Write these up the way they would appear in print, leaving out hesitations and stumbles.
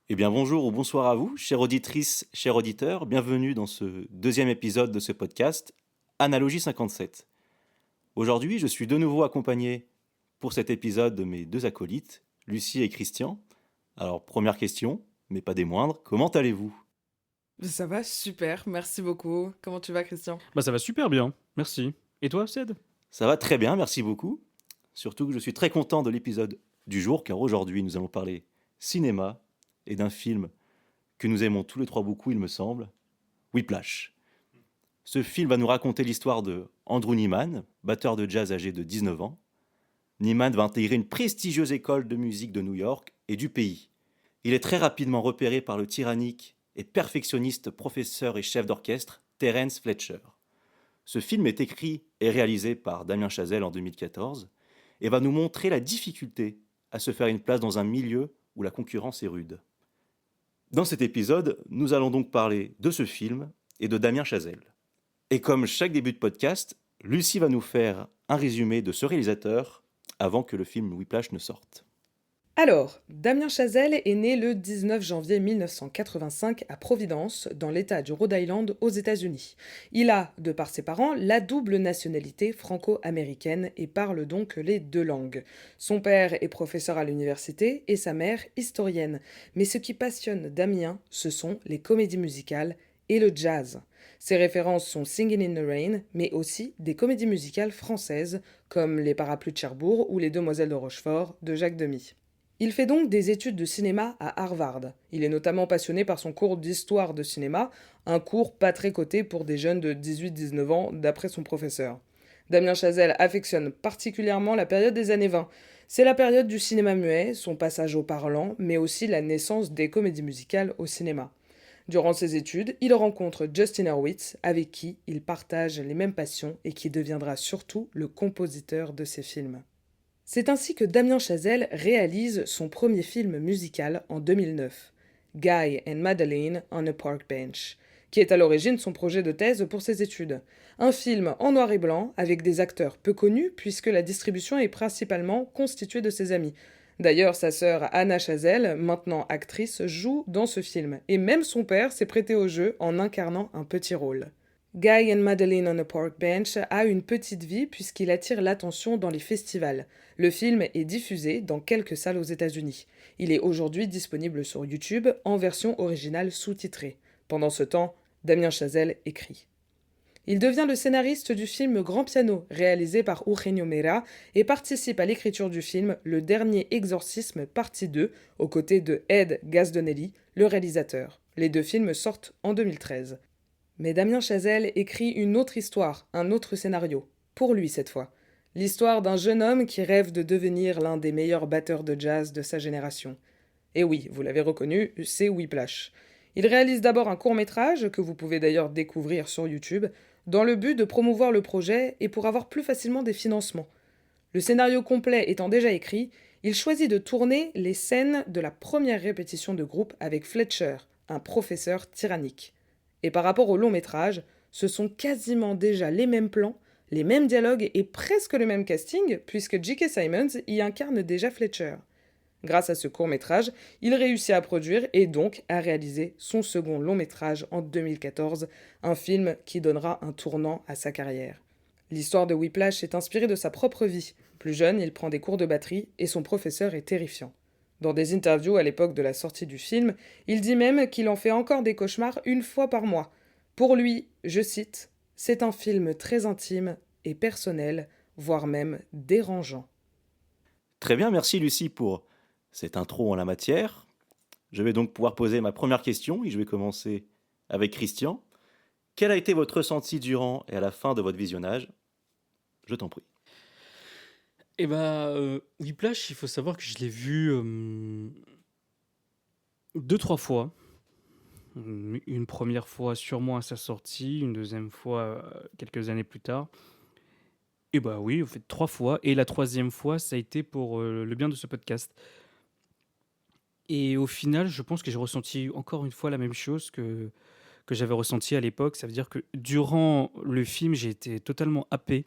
Eh bien bonjour ou bonsoir à vous, chère auditrice, chers auditeurs, bienvenue dans ce deuxième épisode de ce podcast, Analogie 57. Aujourd'hui, je suis de nouveau accompagné pour cet épisode de mes deux acolytes, Lucie et Christian. Alors, première question, mais pas des moindres, comment allez-vous? Ça va, super, merci beaucoup. Comment tu vas, Christian? Bah ça va super bien, merci. Et toi, Ced? Ça va très bien, merci beaucoup. Surtout que je suis très content de l'épisode du jour, car aujourd'hui nous allons parler cinéma et d'un film que nous aimons tous les trois beaucoup, il me semble, Whiplash. Ce film va nous raconter l'histoire de Andrew Nyman, batteur de jazz âgé de 19 ans. Nyman va intégrer une prestigieuse école de musique de New York et du pays. Il est très rapidement repéré par le tyrannique et perfectionniste professeur et chef d'orchestre Terence Fletcher. Ce film est écrit et réalisé par Damien Chazelle en 2014 et va nous montrer la difficulté à se faire une place dans un milieu où la concurrence est rude. Dans cet épisode, nous allons donc parler de ce film et de Damien Chazelle. Et comme chaque début de podcast, Lucie va nous faire un résumé de ce réalisateur avant que le film Whiplash ne sorte. Alors, Damien Chazelle est né le 19 janvier 1985 à Providence, dans l'État du Rhode Island, aux États-Unis. Il a, de par ses parents, la double nationalité franco-américaine et parle donc les deux langues. Son père est professeur à l'université et sa mère historienne. Mais ce qui passionne Damien, ce sont les comédies musicales et le jazz. Ses références sont Singin' in the Rain, mais aussi des comédies musicales françaises comme Les Parapluies de Cherbourg ou Les Demoiselles de Rochefort de Jacques Demy. Il fait donc des études de cinéma à Harvard. Il est notamment passionné par son cours d'histoire de cinéma, un cours pas très coté pour des jeunes de 18-19 ans, d'après son professeur. Damien Chazelle affectionne particulièrement la période des années 20. C'est la période du cinéma muet, son passage au parlant, mais aussi la naissance des comédies musicales au cinéma. Durant ses études, il rencontre Justin Hurwitz, avec qui il partage les mêmes passions et qui deviendra surtout le compositeur de ses films. C'est ainsi que Damien Chazelle réalise son premier film musical en 2009, Guy and Madeline on a Park Bench, qui est à l'origine son projet de thèse pour ses études. Un film en noir et blanc avec des acteurs peu connus puisque la distribution est principalement constituée de ses amis. D'ailleurs, sa sœur Anna Chazelle, maintenant actrice, joue dans ce film, et même son père s'est prêté au jeu en incarnant un petit rôle. Guy and Madeline on a Park Bench a une petite vie puisqu'il attire l'attention dans les festivals. Le film est diffusé dans quelques salles aux États-Unis. Il est aujourd'hui disponible sur YouTube en version originale sous-titrée. Pendant ce temps, Damien Chazelle écrit. Il devient le scénariste du film Grand Piano, réalisé par Eugenio Mera, et participe à l'écriture du film Le Dernier Exorcisme, partie 2, aux côtés de Ed Gazdonelli, le réalisateur. Les deux films sortent en 2013. Mais Damien Chazelle écrit une autre histoire, un autre scénario, pour lui cette fois. L'histoire d'un jeune homme qui rêve de devenir l'un des meilleurs batteurs de jazz de sa génération. Et oui, vous l'avez reconnu, c'est Whiplash. Il réalise d'abord un court-métrage, que vous pouvez d'ailleurs découvrir sur YouTube, dans le but de promouvoir le projet et pour avoir plus facilement des financements. Le scénario complet étant déjà écrit, il choisit de tourner les scènes de la première répétition de groupe avec Fletcher, un professeur tyrannique. Et par rapport au long métrage, ce sont quasiment déjà les mêmes plans, les mêmes dialogues et presque le même casting, puisque J.K. Simmons y incarne déjà Fletcher. Grâce à ce court métrage, il réussit à produire et donc à réaliser son second long métrage en 2014, un film qui donnera un tournant à sa carrière. L'histoire de Whiplash est inspirée de sa propre vie. Plus jeune, il prend des cours de batterie et son professeur est terrifiant. Dans des interviews à l'époque de la sortie du film, il dit même qu'il en fait encore des cauchemars une fois par mois. Pour lui, je cite, c'est un film très intime et personnel, voire même dérangeant. Très bien, merci Lucie pour cette intro en la matière. Je vais donc pouvoir poser ma première question et je vais commencer avec Christian. Quel a été votre ressenti durant et à la fin de votre visionnage? Je t'en prie. Whiplash, il faut savoir que je l'ai vu deux, trois fois. Une première fois sûrement à sa sortie, une deuxième fois quelques années plus tard. Et bah oui, en fait, trois fois. Et la troisième fois, ça a été pour le bien de ce podcast. Et au final, je pense que j'ai ressenti encore une fois la même chose que j'avais ressenti à l'époque. Ça veut dire que durant le film, j'ai été totalement happé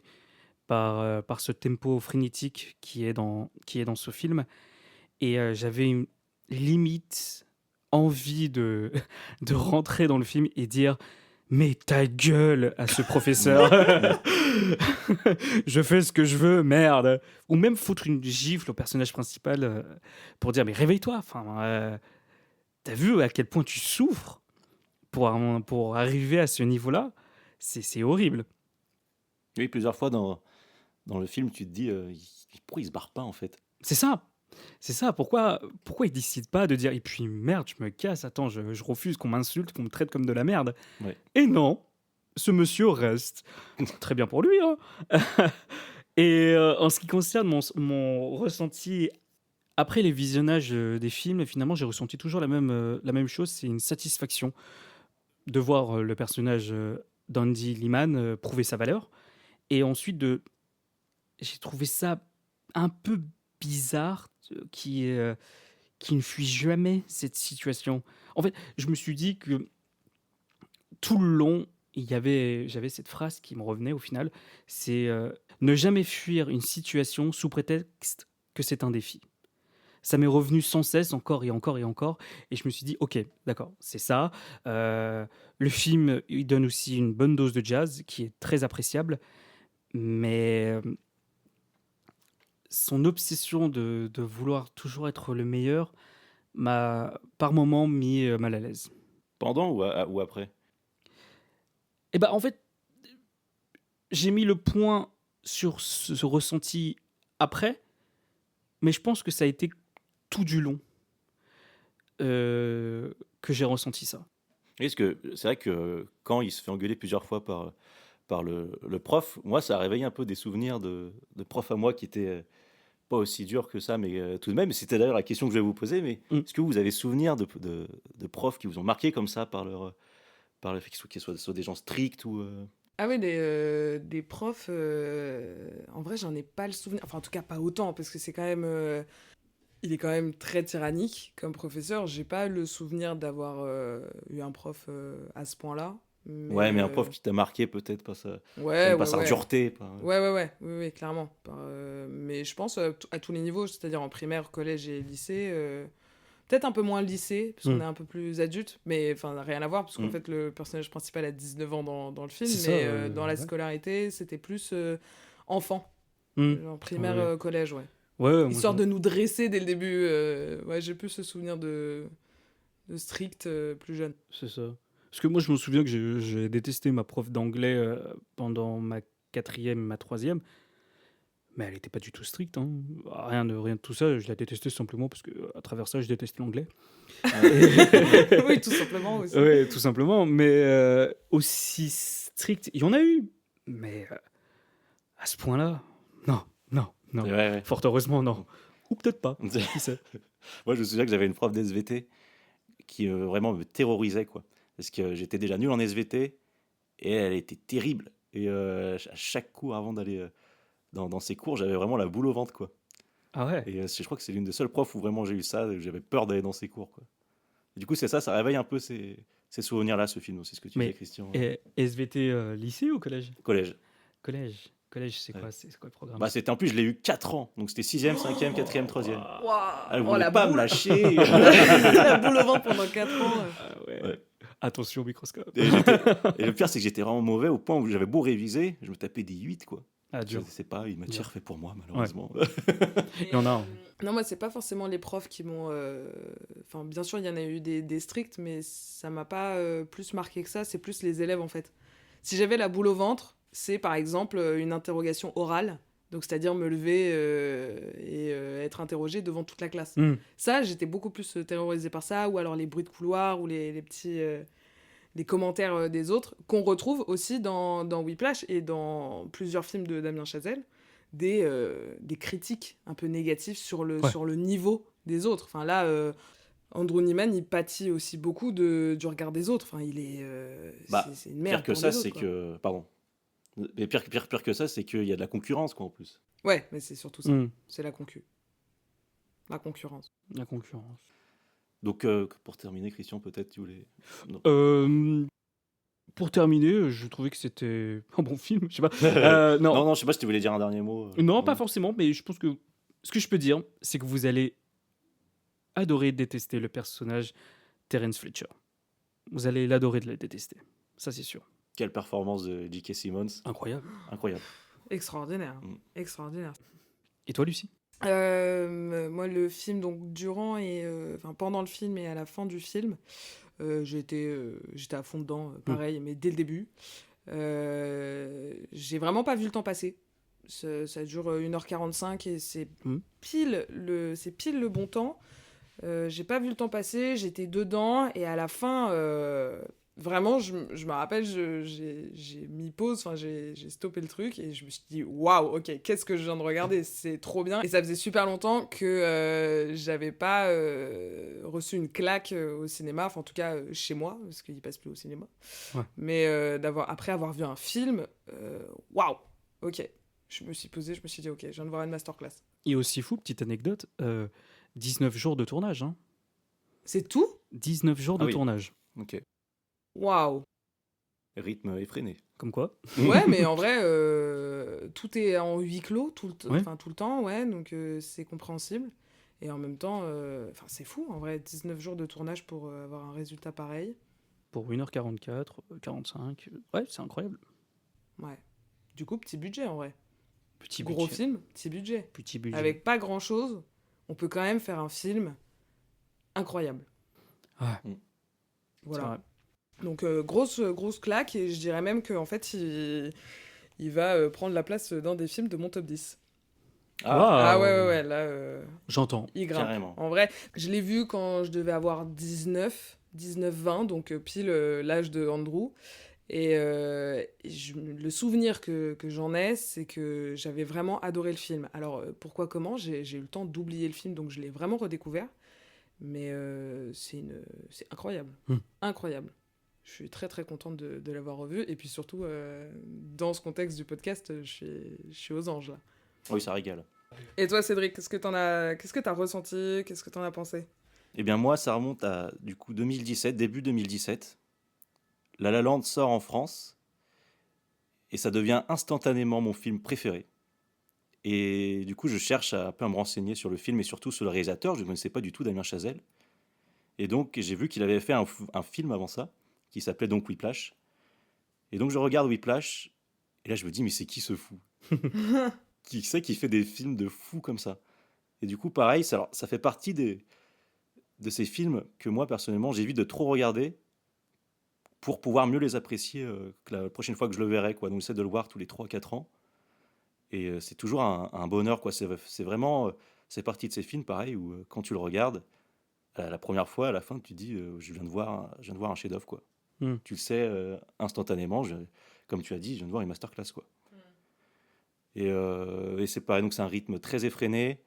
par ce tempo frénétique qui est dans ce film. Et j'avais une limite envie de, de rentrer dans le film et dire mais ta gueule à ce professeur. Je fais ce que je veux, merde. Ou même foutre une gifle au personnage principal pour dire mais réveille-toi. Enfin, t'as vu à quel point tu souffres pour arriver à ce niveau-là? C'est horrible. Oui, plusieurs fois dans le film, tu te dis pourquoi il se barre pas en fait. C'est ça. C'est ça. Pourquoi il décide pas de dire et puis merde, je me casse, attends, je refuse qu'on m'insulte, qu'on me traite comme de la merde. Ouais. Et non, ce monsieur reste. Très bien pour lui. Hein. Et en ce qui concerne mon ressenti après les visionnages des films, finalement, j'ai ressenti toujours la même chose. C'est une satisfaction de voir le personnage d'Andy Liman prouver sa valeur. Et ensuite, j'ai trouvé ça un peu bizarre qui ne fuit jamais cette situation. En fait, je me suis dit que tout le long, j'avais cette phrase qui me revenait au final, c'est ne jamais fuir une situation sous prétexte que c'est un défi. Ça m'est revenu sans cesse, encore et encore et encore, et je me suis dit, ok, d'accord, c'est ça. Le film, il donne aussi une bonne dose de jazz qui est très appréciable, mais son obsession de vouloir toujours être le meilleur m'a par moments mis mal à l'aise. Pendant ou après? Et en fait, j'ai mis le point sur ce ressenti après, mais je pense que ça a été tout du long que j'ai ressenti ça. Oui, parce que c'est vrai que quand il se fait engueuler plusieurs fois par le prof, moi, ça a réveillé un peu des souvenirs de profs à moi qui étaient pas aussi durs que ça, mais tout de même. C'était d'ailleurs la question que je vais vous poser, mais est-ce que vous avez souvenir de profs qui vous ont marqué comme ça par le fait qu'ils soient des gens stricts ou... Ah oui, des profs, en vrai, j'en ai pas le souvenir. Enfin, en tout cas, pas autant, parce que c'est quand même. Il est quand même très tyrannique comme professeur. J'ai pas le souvenir d'avoir eu un prof à ce point-là. Ouais, mais un prof qui t'a marqué peut-être par sa, Ouais, même par ouais, sa ouais. dureté. Ouais, oui, clairement. Mais je pense à tous les niveaux, c'est-à-dire en primaire, collège et lycée. Peut-être un peu moins le lycée, parce qu'on est un peu plus adulte, mais enfin, rien à voir, parce qu'en fait, le personnage principal a 19 ans dans le film, C'est mais ça, dans la ouais. scolarité, c'était plus enfant, genre primaire, Ouais. collège, ouais. Ouais, moi, Histoire de nous dresser dès le début. Ouais, j'ai plus ce souvenir de strict plus jeune. c'est ça. Parce que moi, je me souviens que j'ai détesté ma prof d'anglais pendant ma 4e, ma 3e. Mais elle n'était pas du tout stricte. Hein. Rien de tout ça. Je la détestais simplement parce qu'à travers ça, je détestais l'anglais. Oui, tout simplement aussi. Oui, tout simplement. Mais aussi strict, il y en a eu. Mais à ce point-là, non. Ouais. Fort heureusement, non. Ou peut-être pas. Qui sait. Moi, je me souviens que j'avais une prof d'SVT qui vraiment me terrorisait, quoi. Parce que j'étais déjà nul en SVT et elle était terrible. Et à chaque cours, avant d'aller dans ses cours, j'avais vraiment la boule au ventre, quoi. Ah ouais. Et je crois que c'est l'une des seules profs où vraiment j'ai eu ça, où j'avais peur d'aller dans ses cours, quoi. Et du coup, c'est ça réveille un peu ces souvenirs-là, ce film aussi, ce que tu disais, Christian. Et SVT lycée ou collège? Collège. Collège, c'est Ouais. quoi, c'est quoi le programme? Bah, c'était en plus, je l'ai eu 4 ans. Donc c'était 6e, 5e, 4e, 3e. Elle Oh, voulait la pas me boule. lâcher. La boule au ventre pendant 4 ans. Ah ouais. Ouais. Attention au microscope. Et le pire, c'est que j'étais vraiment mauvais au point où j'avais beau réviser, je me tapais des 8, quoi. Ah, dur. C'est pas une matière Dur. faite pour moi, malheureusement. Il y en a un. Non, moi, c'est pas forcément les profs qui m'ont. Enfin, bien sûr, il y en a eu des stricts, mais ça m'a pas plus marqué que ça. C'est plus les élèves, en fait. Si j'avais la boule au ventre, c'est par exemple une interrogation orale. Donc, c'est-à-dire me lever et être interrogé devant toute la classe. Ça, j'étais beaucoup plus terrorisée par ça, ou alors les bruits de couloir, ou les petits. Les commentaires des autres, qu'on retrouve aussi dans Whiplash et dans plusieurs films de Damien Chazelle, des critiques un peu négatives sur le niveau des autres. Enfin là, Andrew Neiman, il pâtit aussi beaucoup du regard des autres. Enfin, il est... c'est une merde Pire que pour ça, les autres, c'est quoi. que... Pardon. Mais pire que ça, c'est qu'il y a de la concurrence, quoi, en plus. Ouais, mais c'est surtout ça. C'est la concurrence. La concurrence. Donc, pour terminer, Christian, peut-être tu voulais... Non. Pour terminer, je trouvais que c'était un bon film. Je sais pas. Non, je sais pas si tu voulais dire un dernier mot. Non, pas forcément, mais je pense que ce que je peux dire, c'est que vous allez adorer détester le personnage Terence Fletcher. Vous allez l'adorer de le détester. Ça, c'est sûr. Quelle performance de J.K. Simmons. Incroyable. Incroyable. Extraordinaire. Mm. Extraordinaire. Et toi, Lucie? Moi, le film, donc durant et pendant le film et à la fin du film, j'étais à fond dedans, pareil, mais dès le début. J'ai vraiment pas vu le temps passer. Ça dure 1h45 et c'est pile le bon temps. J'ai pas vu le temps passer, j'étais dedans et à la fin, vraiment, je me rappelle, j'ai mis pause, j'ai stoppé le truc et je me suis dit waouh, ok, qu'est-ce que je viens de regarder, c'est trop bien. Et ça faisait super longtemps que j'avais pas reçu une claque au cinéma, enfin en tout cas chez moi, parce qu'il passe plus au cinéma. Ouais. Mais après avoir vu un film, waouh, ok. Je me suis posée, je me suis dit ok, je viens de voir une masterclass. Et aussi fou, petite anecdote, 19 jours de tournage. Hein. C'est tout ? 19 jours de oui. tournage. Ok. Waouh. Rythme effréné. Comme quoi. Ouais, mais en vrai, tout est en huis clos tout Ouais. le temps, ouais, donc c'est compréhensible. Et en même temps, c'est fou, en vrai, 19 jours de tournage pour avoir un résultat pareil. Pour 1h44, 45, ouais, c'est incroyable. Ouais. Du coup, petit budget, en vrai. Petit Gros budget. film, petit budget. Petit budget. Avec pas grand-chose, on peut quand même faire un film incroyable. Ouais. Voilà. Donc, grosse claque, et je dirais même qu'en fait, il va prendre la place d'un des films de mon top 10. Ah ouais, là... J'entends. Il grimpe. Carrément. En vrai, je l'ai vu quand je devais avoir 19-20, donc pile l'âge de Andrew. Et le souvenir que j'en ai, c'est que j'avais vraiment adoré le film. Alors, pourquoi, comment, j'ai eu le temps d'oublier le film, donc je l'ai vraiment redécouvert. Mais c'est incroyable. Incroyable. Je suis très très contente de l'avoir revu. Et puis surtout, dans ce contexte du podcast, je suis aux anges, là. Oui, ça régale. Et toi, Cédric, qu'est-ce que t'as ressenti? Qu'est-ce que t'en as pensé? Eh bien, moi, ça remonte à, du coup, 2017, début 2017. La La Land sort en France et ça devient instantanément mon film préféré. Et du coup, je cherche un peu à me renseigner sur le film et surtout sur le réalisateur. Je ne connaissais pas du tout Damien Chazelle. Et donc, j'ai vu qu'il avait fait un film avant ça, qui s'appelait donc Whiplash. Et donc, je regarde Whiplash, et là, je me dis, mais c'est qui ce fou? Qui c'est qui fait des films de fous comme ça? Et du coup, pareil, ça fait partie de ces films que moi, personnellement, j'évite de trop regarder pour pouvoir mieux les apprécier que la prochaine fois que je le verrai, quoi. Donc, j'essaie de le voir tous les 3-4 ans. Et c'est toujours un bonheur, quoi. C'est vraiment... c'est partie de ces films, pareil, où quand tu le regardes, la première fois, à la fin, tu te dis, je viens de voir un chef-d'œuvre, quoi. Tu le sais instantanément, comme tu as dit, je viens de voir une masterclass, quoi. Et c'est pareil, donc c'est un rythme très effréné,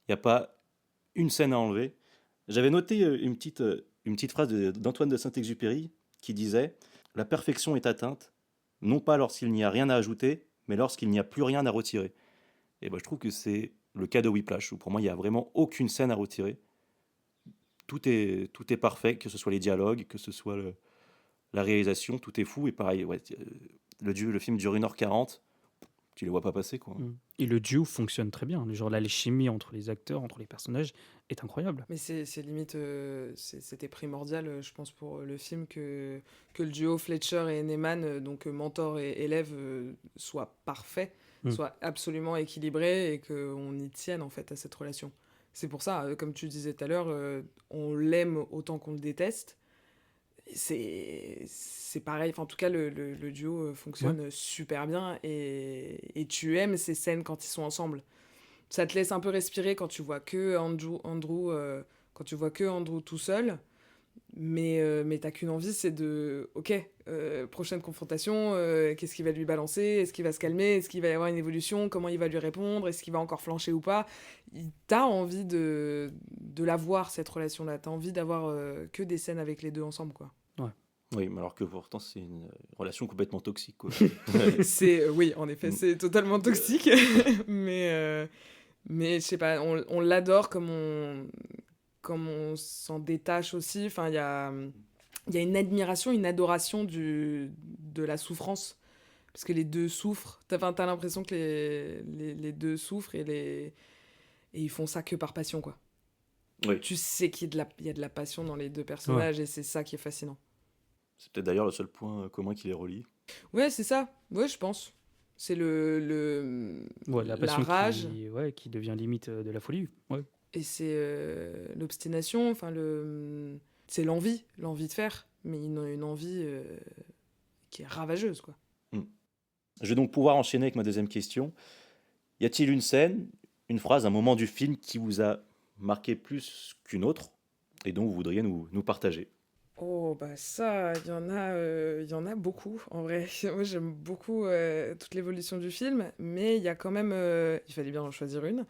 il n'y a pas une scène à enlever. J'avais noté une petite phrase d'Antoine de Saint-Exupéry qui disait « La perfection est atteinte, non pas lorsqu'il n'y a rien à ajouter, mais lorsqu'il n'y a plus rien à retirer. » Et ben, je trouve que c'est le cas de Whiplash, où pour moi, il n'y a vraiment aucune scène à retirer. Tout est parfait, que ce soit les dialogues, que ce soit la réalisation, tout est fou. Et pareil, ouais, le film dure 1h40, tu les vois pas passer, quoi. Et le duo fonctionne très bien. Genre, l'alchimie entre les acteurs, entre les personnages, est incroyable. Mais c'est limite, c'était primordial, je pense, pour le film que le duo Fletcher et Neyman, donc mentor et élève, soit parfait, soit absolument équilibré et qu'on y tienne en fait à cette relation. C'est pour ça, comme tu disais tout à l'heure, on l'aime autant qu'on le déteste. C'est pareil, enfin, en tout cas le duo fonctionne super bien et tu aimes ces scènes quand ils sont ensemble. Ça te laisse un peu respirer quand tu vois que quand tu vois que Andrew tout seul, mais t'as qu'une envie, c'est de ok, prochaine confrontation, qu'est-ce qu'il va lui balancer, est-ce qu'il va se calmer, est-ce qu'il va y avoir une évolution, comment il va lui répondre, est-ce qu'il va encore flancher ou pas. T'as envie de la voir, cette relation là, t'as envie d'avoir que des scènes avec les deux ensemble, quoi. Oui, mais alors que pourtant c'est une relation complètement toxique, quoi. Oui, en effet, c'est totalement toxique, mais je sais pas, on l'adore comme on s'en détache aussi. Enfin, il y a une admiration, une adoration de la souffrance. Parce que les deux souffrent. T'as l'impression que les deux souffrent et ils font ça que par passion, quoi. Oui. Tu sais qu'il y a de la passion dans les deux personnages et c'est ça qui est fascinant. C'est peut-être d'ailleurs le seul point commun qui les relie. Ouais, c'est ça. Ouais, je pense. C'est Ouais, la la passion rage qui devient limite de la folie. Ouais. et c'est l'obstination, enfin c'est l'envie de faire, mais une envie qui est ravageuse, quoi. Hmm. Je vais donc pouvoir enchaîner avec ma deuxième question. Y a-t-il une scène, une phrase, un moment du film qui vous a marqué plus qu'une autre et dont vous voudriez nous partager? Oh, bah ça, il y en a beaucoup, en vrai. Moi, j'aime beaucoup toute l'évolution du film, mais il y a quand même... il fallait bien en choisir une.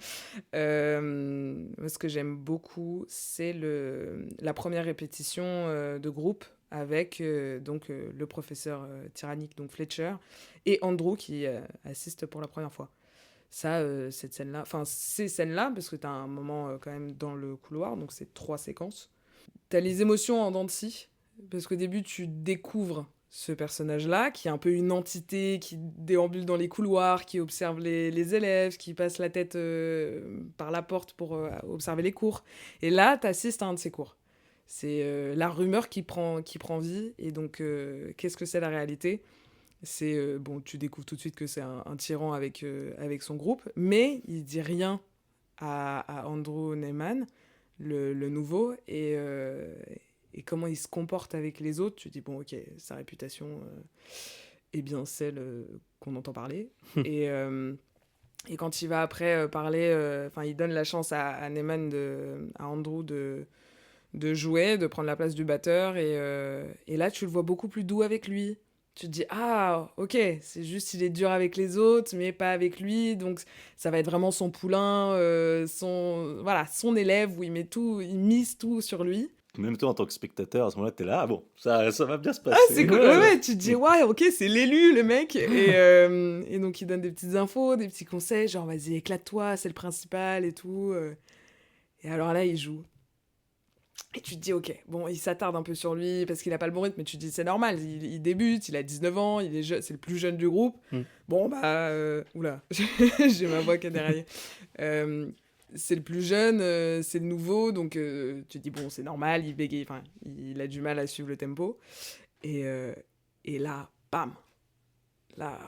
Moi, ce que j'aime beaucoup, c'est la première répétition de groupe avec le professeur tyrannique, donc Fletcher, et Andrew qui assiste pour la première fois. Ça, cette scène-là, enfin ces scènes-là, parce que t'as un moment quand même dans le couloir, donc c'est 3 séquences. T'as les émotions en dents de scie, parce qu'au début, tu découvres ce personnage-là, qui est un peu une entité qui déambule dans les couloirs, qui observe les élèves, qui passe la tête par la porte pour observer les cours. Et là, t'assistes à un de ces cours. C'est la rumeur qui prend vie, et donc qu'est-ce que c'est la réalité? C'est, bon, tu découvres tout de suite que c'est un tyran avec son groupe, mais il dit rien à Andrew Neyman, le nouveau, et comment il se comporte avec les autres. Tu dis, bon, ok, sa réputation est bien celle qu'on entend parler. et, et quand il va après parler, enfin, il donne la chance à Neyman, à Andrew de jouer, de prendre la place du batteur, et là, tu le vois beaucoup plus doux avec lui. Tu te dis, ah, ok, c'est juste il est dur avec les autres, mais pas avec lui, donc ça va être vraiment son poulain, voilà, son élève, où il mise tout sur lui. Même toi, en tant que spectateur, à ce moment-là, t'es là, ah bon, ça va bien se Ah, passer. c'est cool, ouais, ouais, tu te dis, ouais, ok, c'est l'élu, le mec, et donc il donne des petites infos, des petits conseils, genre, vas-y, éclate-toi, c'est le principal, et tout. Et alors là, il joue. Et tu te dis, ok, bon, il s'attarde un peu sur lui parce qu'il a pas le bon rythme, mais tu te dis, c'est normal, il débute, il a 19 ans, il est c'est le plus jeune du groupe. Mm. Bon, bah, oula, j'ai ma voix qui est derrière. C'est le plus jeune, c'est le nouveau, donc tu te dis, bon, c'est normal, il bégaye, enfin, il a du mal à suivre le tempo. Et, euh, et là, bam, là,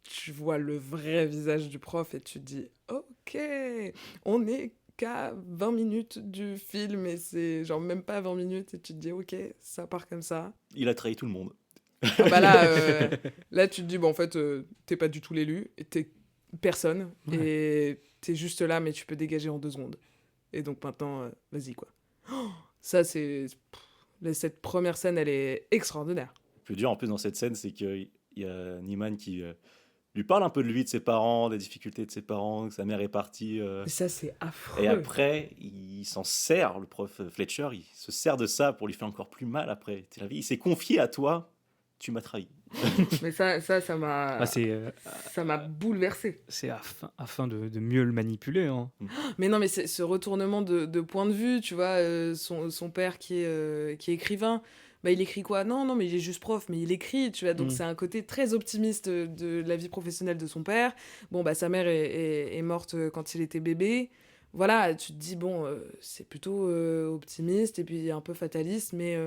tu vois le vrai visage du prof et tu te dis, ok, on est qu'à 20 minutes du film et c'est genre même pas 20 minutes et tu te dis, ok, ça part comme ça. Il a trahi tout le monde. Ah bah là, là tu te dis, bon, en fait, t'es pas du tout l'élu, et t'es personne, Ouais. et t'es juste là, mais tu peux dégager en 2 secondes. Et donc maintenant, vas-y, quoi. Oh, ça, cette première scène, elle est extraordinaire. Le plus dur en plus dans cette scène, c'est qu'il y a Neiman qui lui parle un peu de lui, de ses parents, des difficultés de ses parents, que sa mère est partie. Et ça, c'est affreux. Et après, il s'en sert, le prof Fletcher, il se sert de ça pour lui faire encore plus mal après. T'es là, il s'est confié à toi, tu m'as trahi. Mais ça m'a... Ah, ça m'a bouleversé. c'est afin de mieux le manipuler. Hein. Mais non, mais c'est ce retournement de point de vue, tu vois, son père qui est écrivain, bah il écrit quoi? Non, non, mais il est juste prof, mais il écrit, tu vois, donc Mm. c'est un côté très optimiste de la vie professionnelle de son père. Bon, bah sa mère est morte quand il était bébé. Voilà, tu te dis, bon, c'est plutôt optimiste et puis un peu fataliste, mais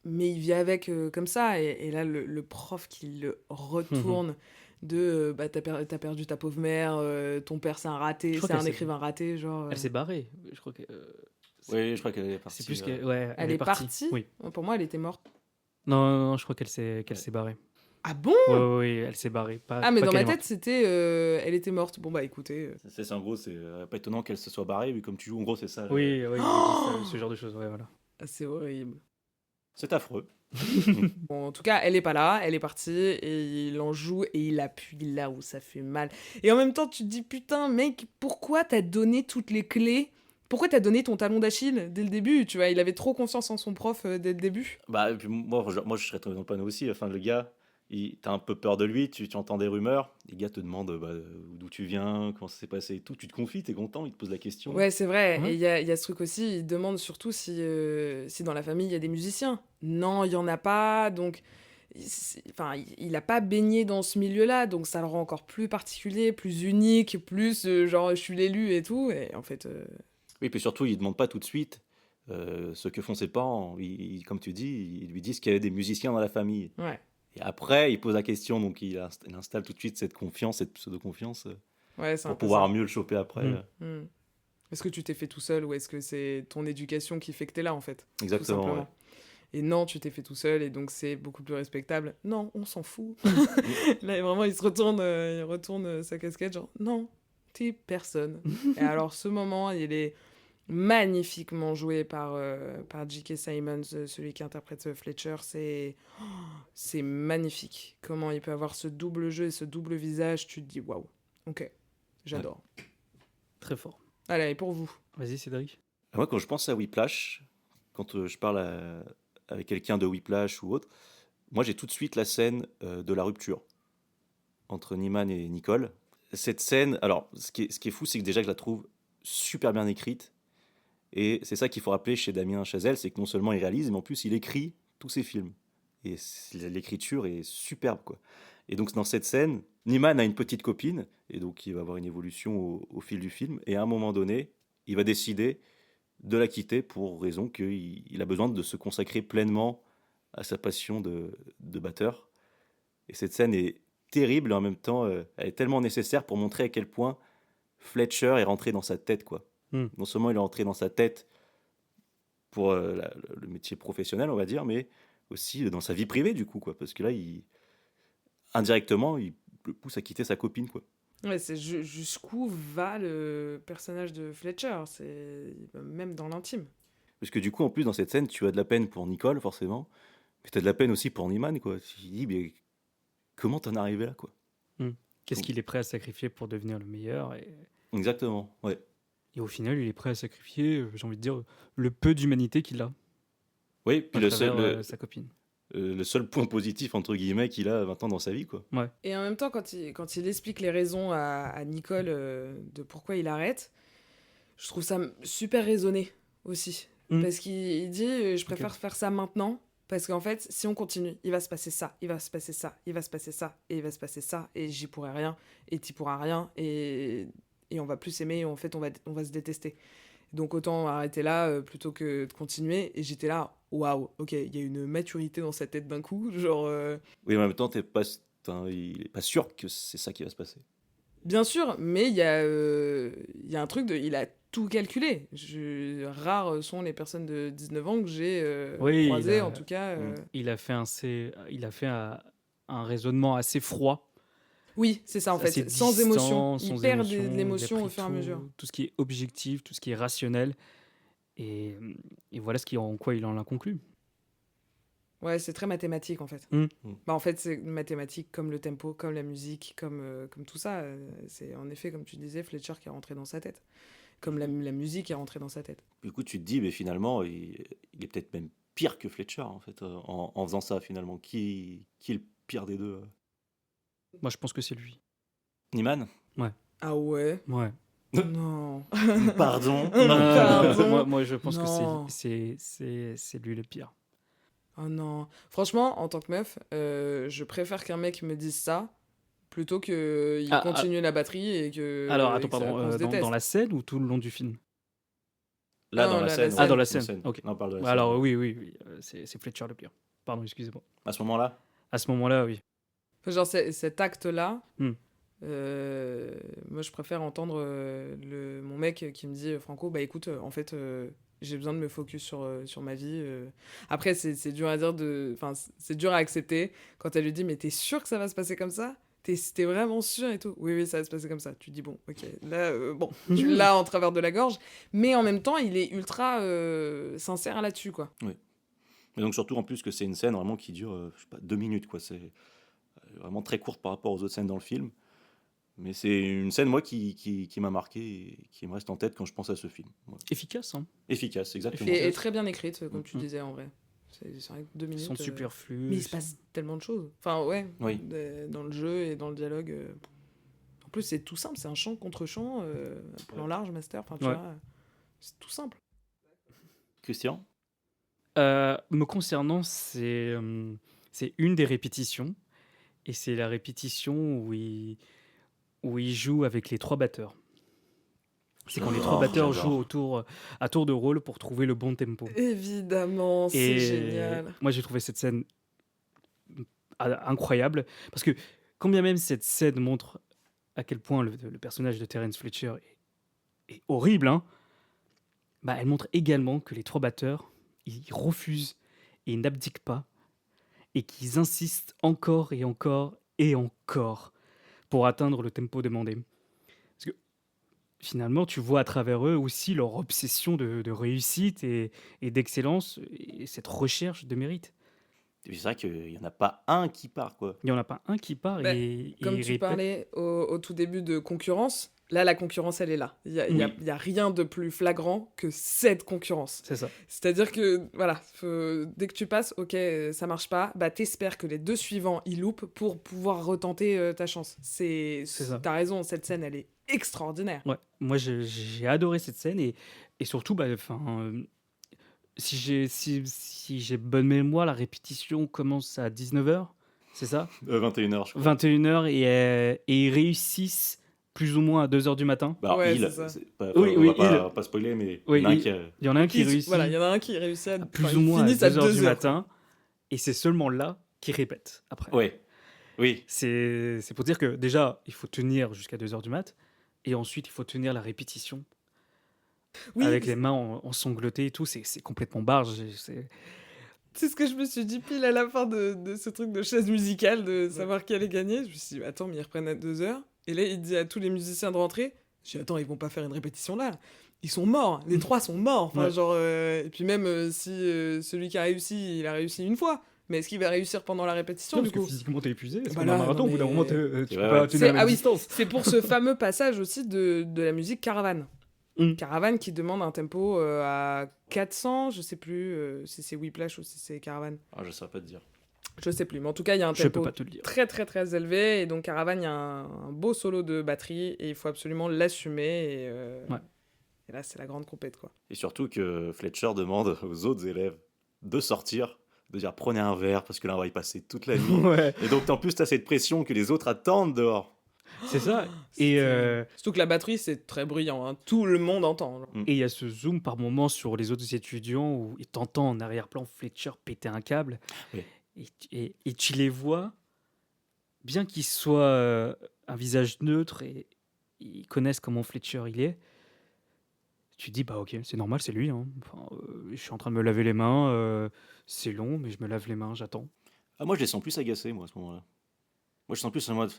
il vit avec comme ça. Et là, le prof qui le retourne bah t'as perdu ta pauvre mère, ton père c'est un raté, Je crois c'est un qu'elle s'est- écrivain raté, genre... Elle s'est barrée. Je crois que Oui, je crois qu'elle est partie. c'est plus ouais. qu'elle. Ouais, Elle est partie. Oui. Pour moi, elle était morte. Non, je crois qu'elle s'est barrée. Ah bon? Ouais, elle s'est barrée. Ah, mais pas dans qu'elle ma est tête, c'était... elle était morte. Bon, bah écoutez... En gros, c'est pas étonnant qu'elle se soit barrée, vu comme tu joues, en gros, c'est ça. morte. Oui, il dit ce genre de choses. Ouais, voilà. ah, c'est horrible. C'est affreux. Bon, en tout cas, elle est pas là, elle est partie, et il en joue, et il appuie là où ça fait mal. Et en même temps, tu te dis, putain, mec, pourquoi t'as donné toutes les clés? Pourquoi t'as donné ton talon d'Achille dès le début? Tu vois, il avait trop confiance en son prof dès le début. Bah, et puis moi, je serais tombé dans le panneau aussi. Enfin, le gars, t'as un peu peur de lui, tu entends des rumeurs. Les gars te demandent bah, d'où tu viens, comment ça s'est passé et tout. Tu te confies, t'es content, ils te posent la question. Ouais, c'est vrai. Ouais. Et il y a ce truc aussi, il demande surtout si dans la famille il y a des musiciens. Non, il y en a pas, donc enfin, il a pas baigné dans ce milieu-là, donc ça le rend encore plus particulier, plus unique, plus genre je suis l'élu et tout. Et en fait, Oui, puis surtout, il ne demande pas tout de suite ce que font ses parents. Comme tu dis, ils lui disent qu'il y avait des musiciens dans la famille. Ouais, Et après, il pose la question, donc il installe tout de suite cette confiance, cette pseudo-confiance, ouais, c'est un pour peu pouvoir ça. mieux le choper après. Mm. Hmm. Est-ce que tu t'es fait tout seul ou est-ce que c'est ton éducation qui fait que t'es là en fait, tout Exactement, ouais. simplement? Et non, tu t'es fait tout seul et donc c'est beaucoup plus respectable. Non, on s'en fout. Là, vraiment, il retourne sa casquette, genre, non, t'es personne. Et alors, ce moment, il est magnifiquement joué par J.K. Simmons, celui qui interprète Fletcher. C'est magnifique. Comment il peut avoir ce double jeu et ce double visage, tu te dis, waouh, ok, j'adore. Très fort. Allez, et pour vous? Vas-y, Cédric. Moi, quand je pense à Whiplash, quand je parle avec quelqu'un de Whiplash ou autre, moi, j'ai tout de suite la scène de la rupture entre Nyman et Nicole. Cette scène, alors, ce qui est fou, c'est que déjà, je la trouve super bien écrite. Et c'est ça qu'il faut rappeler chez Damien Chazelle, c'est que non seulement il réalise, mais en plus, il écrit tous ses films. Et l'écriture est superbe, quoi. Et donc, dans cette scène, Nyman a une petite copine, et donc il va avoir une évolution au fil du film. Et à un moment donné, il va décider de la quitter pour raison qu'il a besoin de se consacrer pleinement à sa passion de batteur. Et cette scène est terrible, et en même temps, elle est tellement nécessaire pour montrer à quel point Fletcher est rentré dans sa tête, quoi. Mm. Non seulement il est rentré dans sa tête pour le métier professionnel, on va dire, mais aussi dans sa vie privée, du coup, quoi. Parce que là, indirectement, il le pousse à quitter sa copine, quoi. Ouais, c'est jusqu'où va le personnage de Fletcher, même dans l'intime. Parce que du coup, en plus, dans cette scène, tu as de la peine pour Nicole, forcément, mais tu as de la peine aussi pour Nyman, quoi. Tu te dis, mais comment t'en es arrivé là, quoi. Qu'est-ce qu'il est prêt à sacrifier pour devenir le meilleur Exactement, ouais. et au final, il est prêt à sacrifier, j'ai envie de dire, le peu d'humanité qu'il a Oui, puis à le travers seul, sa copine. le seul point positif, entre guillemets, qu'il a maintenant dans sa vie, quoi. Ouais. Et en même temps, quand il explique les raisons à Nicole de pourquoi il arrête, je trouve ça super raisonné aussi. Mm. Parce qu'il dit, je préfère faire ça maintenant, parce qu'en fait, si on continue, il va se passer ça, il va se passer ça, il va se passer ça, et il va se passer ça, et j'y pourrai rien, et t'y pourras rien, et on va plus s'aimer, et en fait, on va se détester. Donc autant arrêter là plutôt que de continuer. Et j'étais là, waouh, ok, il y a une maturité dans sa tête d'un coup, genre... Oui, mais en même temps, il est pas sûr que c'est ça qui va se passer. Bien sûr, mais il y a un truc de... Il a tout calculé. Rares sont les personnes de 19 ans que j'ai Oui, croisées, en tout cas. il a fait un raisonnement assez froid, Oui, c'est ça, en assez fait, sans émotion. distant, Il sans perd émotion. de Il a l'émotion pris au fur et à mesure. tout ce qui est objectif, tout ce qui est rationnel. Et, et voilà en quoi il en a conclu. Ouais, c'est très mathématique, en fait. Mm. Bah, en fait, c'est mathématique comme le tempo, comme la musique, comme tout ça. C'est en effet, comme tu disais, Fletcher qui est rentré dans sa tête. Comme la musique est rentrée dans sa tête. Du coup, tu te dis, mais finalement, il est peut-être même pire que Fletcher, en fait, en faisant ça, finalement. Qui est le pire des deux Moi, je pense que c'est lui. Nyman Ah ouais? Ouais. Non. Pardon Pardon. Moi, je pense Non. que c'est lui le pire. Oh non. Franchement, en tant que meuf, je préfère qu'un mec me dise ça plutôt qu'il Ah, continue la batterie et que, Alors, et attends, que ça- pardon, qu'on se déteste. dans la scène ou tout le long du film? Là, Ah, dans la la scène. scène. Ah, dans la ouais, scène. Ok. Non, on parle de la Bah, scène. alors, oui, c'est Fletcher le pire. Pardon, excusez-moi. À ce moment-là À ce moment-là, oui. Enfin, genre, cet acte-là, Hmm. moi, je préfère entendre mon mec qui me dit Franco, bah écoute, en fait, j'ai besoin de me focus sur ma vie. Après, c'est dur à dire enfin, c'est dur à accepter quand elle lui dit, mais t'es sûr que ça va se passer comme ça? T'es vraiment sûr et tout? Oui, ça va se passer comme ça. Tu dis, bon, ok, là, bon, tu l'as en travers de la gorge, mais en même temps, il est ultra sincère là-dessus, quoi. Mais donc, surtout, en plus, que c'est une scène vraiment qui dure, je sais pas, 2 minutes, quoi. C'est vraiment très courte par rapport aux autres scènes dans le film. Mais c'est une scène, moi, qui m'a marqué et qui me reste en tête quand je pense à ce film. Ouais. Efficace, hein. Efficace, exactement. Et très bien écrite, comme tu Mhm. disais en vrai. C'est vrai que 2 Ils minutes. sont superflus. Mais il se passe tellement de choses. Enfin, ouais, Oui. dans le jeu et dans le dialogue. En plus, c'est tout simple, c'est un chant contre chant, plan large, master, enfin, tu Ouais. vois, c'est tout simple. Christian Me concernant, c'est une des répétitions. Et c'est la répétition où il joue avec les 3 batteurs. C'est quand les trois Oh, batteurs jouent j'adore. à tour de rôle pour trouver le bon tempo. Évidemment, c'est Et génial. moi, j'ai trouvé cette scène incroyable parce que quand bien même cette scène montre à quel point le personnage de Terence Fletcher est horrible, hein, bah, elle montre également que les trois batteurs, ils refusent et ils n'abdiquent pas et qu'ils insistent encore et encore et encore pour atteindre le tempo demandé. Parce que finalement, tu vois à travers eux aussi leur obsession de réussite et d'excellence et cette recherche de mérite. Et puis c'est vrai qu'il n'y en a pas un qui part, quoi. Il n'y en a pas un qui part Ben, et comme il tu répète. parlais au tout début de concurrence, là, la concurrence, elle est là. Oui. Y a rien de plus flagrant que cette concurrence. C'est ça. C'est-à-dire que, voilà, dès que tu passes, ok, ça marche pas, bah t'espères que les deux suivants, ils loupent pour pouvoir retenter ta chance. C'est ça. T'as raison, cette scène, elle est extraordinaire. Ouais, moi j'ai adoré cette scène et surtout, bah, si j'ai bonne mémoire, la répétition commence à 19h, c'est ça? 21h, je crois. 21h et ils réussissent plus ou moins à 2h du matin. Bah, alors, Ouais, il, c'est ça. Oui, on oui, va pas spoiler, mais Oui, il y en a un il- qui a- Il y en a un qui réussit Voilà, il y en a un qui réussit à plus enfin, ou ils moins à finissent à 2h du 2 heures. matin et c'est seulement là qu'ils répètent après. Ouais, oui. C'est pour dire que déjà, il faut tenir jusqu'à 2h du mat et ensuite il faut tenir la répétition Oui, avec les mains ensanglotées et tout. C'est complètement barge. c'est ce que je me suis dit pile à la fin de ce truc de chaise musicale, de savoir qui allait gagner. Je me suis dit, attends, mais ils reprennent à 2 heures. Et là, il dit à tous les musiciens de rentrer. Je dis, attends, ils vont pas faire une répétition là. Ils sont morts. Les trois sont morts. Enfin, Ouais. genre, et puis même si celui qui a réussi, il a réussi une fois. Mais est-ce qu'il va réussir pendant la répétition, Non, du parce que coup physiquement t'es épuisé. Parce Bah qu'en là, marathon, non, au bout d'un mais- moment, tu peux Ouais, pas ouais. tenir la même Ah oui, distance. c'est pour ce fameux passage aussi de la musique Caravane. Mm. Caravane qui demande un tempo à 400, je sais plus si c'est Whiplash ou si c'est Caravane. Ah, je saurais pas te dire. Je sais plus, mais en tout cas, il y a un Je peux tempo pas te le dire. très très très élevé. Et donc, Caravane, il y a un beau solo de batterie et il faut absolument l'assumer. Ouais. Et là, c'est la grande compète, quoi. Et surtout que Fletcher demande aux autres élèves de sortir, de dire prenez un verre parce que là on va y passer toute la nuit. Ouais, Et donc en plus t'as cette pression que les autres attendent dehors. c'est ça. C'est Et terrible. Surtout que la batterie, c'est très bruyant. Hein. Tout le monde entend. Genre. il y a ce zoom par moment sur les autres étudiants où t'entends en arrière-plan Fletcher péter un câble. Oui. Et tu les vois, bien qu'ils soient un visage neutre et ils connaissent comment Fletcher il est, tu te dis, bah ok, c'est normal, c'est lui. Hein. Enfin, je suis en train de me laver les mains, c'est long, mais je me lave les mains, j'attends. Ah, moi je les sens plus agacés moi à ce moment-là. Moi je sens plus en mode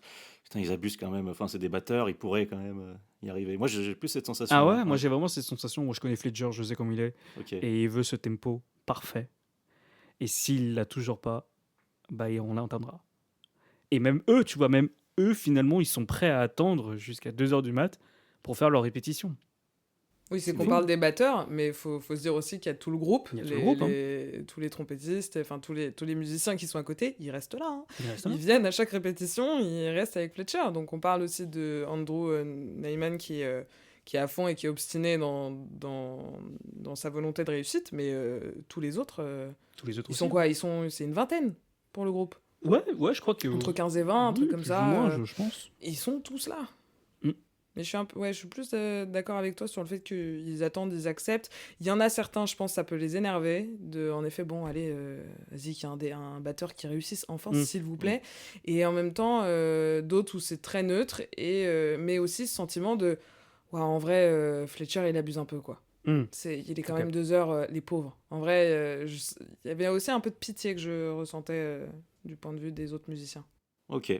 putain ils abusent quand même, enfin c'est des batteurs, ils pourraient quand même y arriver. Moi j'ai plus cette sensation. Ah ouais, moi j'ai vraiment cette sensation où je connais Fletcher, je sais comment il est, Ok. et il veut ce tempo parfait. Et s'il l'a toujours pas, bah on l'entendra. Et même eux, tu vois, même eux, finalement, ils sont prêts à attendre jusqu'à 2h du mat pour faire leur répétition. Oui, c'est C'est qu'on fou. parle des batteurs, mais faut se dire aussi qu'il y a tout le groupe, Il y a tout le groupe, tous les trompettistes, enfin tous les musiciens qui sont à côté, ils restent là. Hein. Il reste là. Ils viennent à chaque répétition, ils restent avec Fletcher. Donc on parle aussi de Andrew Neyman qui est à fond et qui est obstiné dans sa volonté de réussite, mais tous les autres, Tous les autres ils aussi. sont quoi c'est une vingtaine pour le groupe. Ouais, je crois que... Entre 15 et 20, un truc comme plus ça. ou moins, je pense. Ils sont tous là. Mm. Mais je suis plus d'accord avec toi sur le fait qu'ils attendent, ils acceptent. Il y en a certains, je pense, ça peut les énerver. En effet, bon, allez, vas-y, qu'il y a un batteur qui réussisse enfin, s'il vous plaît. Et en même temps, d'autres où c'est très neutre, mais aussi ce sentiment de, ouais, en vrai, Fletcher, il abuse un peu, quoi. Mm. Il est quand Ok. même 2 heures, les pauvres. En vrai, il y avait aussi un peu de pitié que je ressentais du point de vue des autres musiciens. Ok.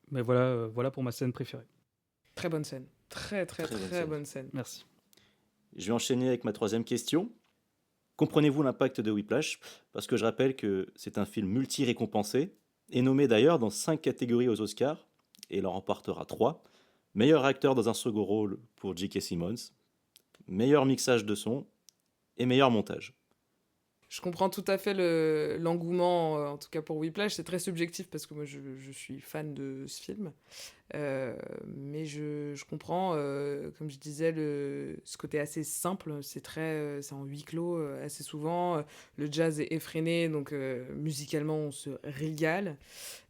Mais voilà pour ma scène préférée. Très bonne scène. Très, très, Très bonne très scène. bonne scène. Merci. Je vais enchaîner avec ma troisième question. Comprenez-vous l'impact de Whiplash? Parce que je rappelle que c'est un film multi-récompensé, et nommé d'ailleurs dans 5 catégories aux Oscars, et il en remportera 3. Meilleur acteur dans un second rôle pour J.K. Simmons, meilleur mixage de son, et meilleur montage. Je comprends tout à fait l'engouement, en tout cas pour Whiplash. C'est très subjectif parce que moi, je suis fan de ce film. Mais je comprends, comme je disais, ce côté assez simple. C'est en huis clos assez souvent. Le jazz est effréné, donc musicalement, on se régale.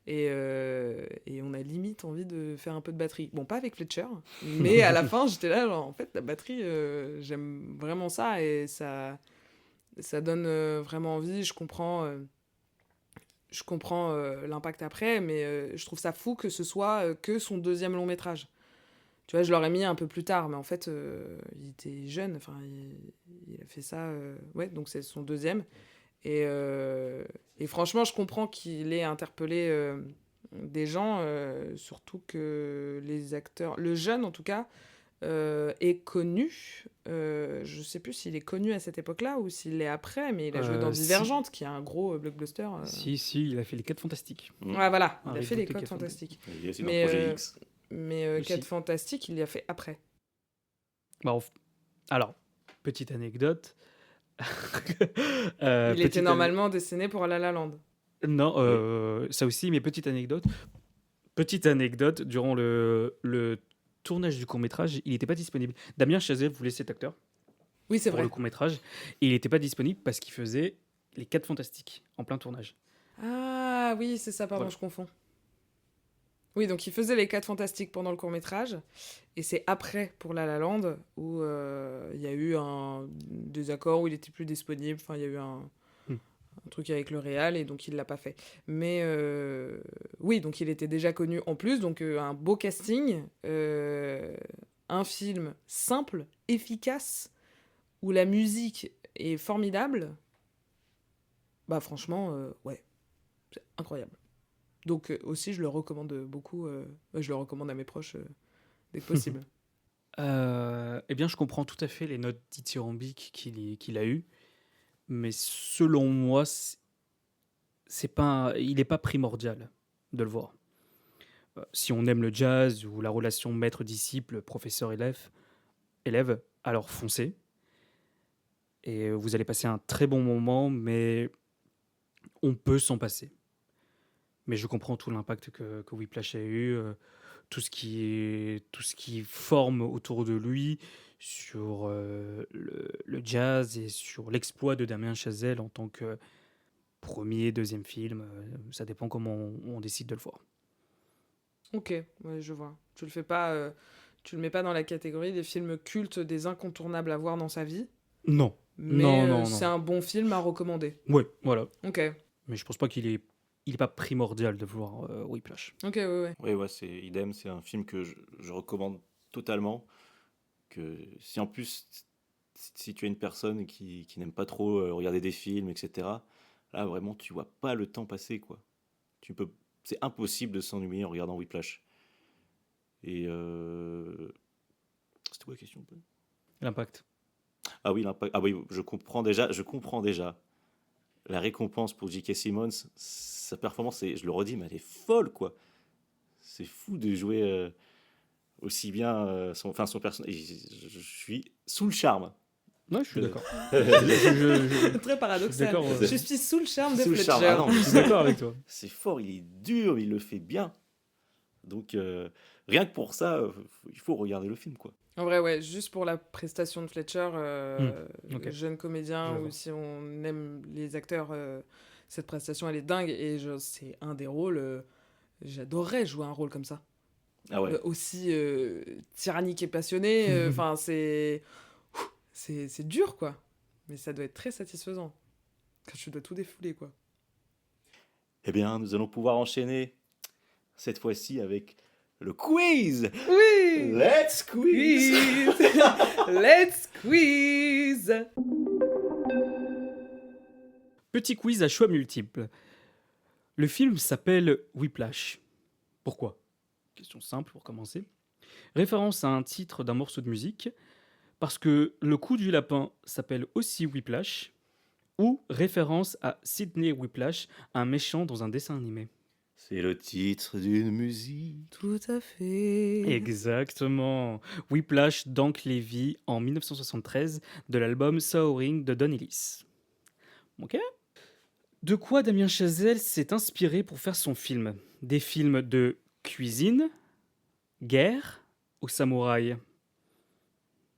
Et on a limite envie de faire un peu de batterie. Bon, pas avec Fletcher, mais à la fin, j'étais là, genre, en fait, la batterie, j'aime vraiment ça et ça donne vraiment envie. Je comprends l'impact après, mais je trouve ça fou que ce soit que son deuxième long métrage. Tu vois, je l'aurais mis un peu plus tard, mais en fait, il était jeune. Enfin, il a fait ça. Ouais, donc c'est son deuxième. Et franchement, je comprends qu'il ait interpellé des gens, surtout que les acteurs, le jeune en tout cas, est connu. Je sais plus s'il est connu à cette époque-là ou s'il l'est après, mais il a joué dans Si, Divergente, qui est un gros blockbuster. si, il a fait Les 4 Fantastiques. Ouais, voilà, il Un a fait reboot les des Codes 4 Fantastiques. Il est aussi dans Mais, Projet X. Mais Aussi. 4 Fantastiques, il y a fait après. Bah, alors, petite anecdote. Il était Petite normalement destiné pour La La Land. Non, ça aussi, mais petite anecdote. Petite anecdote, durant le tournage du court-métrage, il n'était pas disponible. Damien Chazelle voulait cet acteur Oui, c'est pour vrai. le court-métrage, et il n'était pas disponible parce qu'il faisait Les 4 Fantastiques en plein tournage. Ah oui, c'est ça, pardon, Voilà. je confonds. Oui, donc il faisait les 4 Fantastiques pendant le court-métrage, et c'est après pour La La Land où il y a eu un désaccord, où il était plus disponible, enfin il y a eu Hmm. un truc avec le réal, et donc il l'a pas fait. Mais oui, donc il était déjà connu en plus, donc un beau casting, un film simple, efficace, où la musique est formidable. Bah franchement, ouais, c'est incroyable. Donc aussi, je le recommande beaucoup. Je le recommande à mes proches dès que possible. Eh bien, je comprends tout à fait les notes dithyrambiques qu'il a eues, mais selon moi, il n'est pas primordial de le voir. Si on aime le jazz ou la relation maître-disciple, professeur-élève, alors foncez. Et vous allez passer un très bon moment, mais on peut s'en passer. Mais je comprends tout l'impact que Whiplash a eu, tout ce qui forme autour de lui sur le jazz et sur l'exploit de Damien Chazelle en tant que premier, deuxième film. Ça dépend comment on décide de le voir. Ok, ouais, je vois. Tu le mets pas dans la catégorie des films cultes, des incontournables à voir dans sa vie, Non. mais Non. c'est un bon film à recommander. Ouais, voilà. Ok, Mais je pense pas qu'il est pas primordial de voir Whiplash. ok, ouais. Oui, ouais, c'est idem. C'est un film que je recommande totalement. Que si en plus, si tu es une personne qui n'aime pas trop regarder des films, etc., là vraiment, tu vois pas le temps passer, quoi. C'est impossible de s'ennuyer en regardant Whiplash. Et c'était quoi la question un peu. L'impact. Ah oui, l'impact. Ah oui, je comprends déjà. La récompense pour J.K. Simmons, sa performance, je le redis, mais elle est folle, quoi. C'est fou de jouer aussi bien son personnage. Je suis sous le charme. Ouais, je suis Euh, d'accord. Très paradoxal. d'accord, Je suis sous le charme de Sous le Fletcher. charme. Ah non, Je suis d'accord avec toi. c'est fort, il est dur, il le fait bien. Donc, rien que pour ça, il faut regarder le film, quoi. En vrai, ouais, juste pour la prestation de Fletcher, ok. jeune comédien, Je ou vois. si on aime les acteurs, cette prestation, elle est dingue. Et c'est un des rôles, j'adorerais jouer un rôle comme ça. Ah ouais. Aussi tyrannique et passionné. Enfin, c'est dur, quoi. Mais ça doit être très satisfaisant. Quand tu dois tout défouler, quoi. Eh bien, nous allons pouvoir enchaîner cette fois-ci avec le quiz. Oui! Let's quiz. Let's quiz! Petit quiz à choix multiples. Le film s'appelle Whiplash. Pourquoi? Question simple pour commencer. Référence à un titre d'un morceau de musique, parce que le coup du lapin s'appelle aussi Whiplash, ou référence à Sidney Whiplash, un méchant dans un dessin animé. C'est le titre d'une musique. Tout à fait. Exactement. Whiplash d'Hank Levy en 1973 de l'album Soaring de Don Ellis. Ok. De quoi Damien Chazelle s'est inspiré pour faire son film? Des films de cuisine, guerre ou samouraï?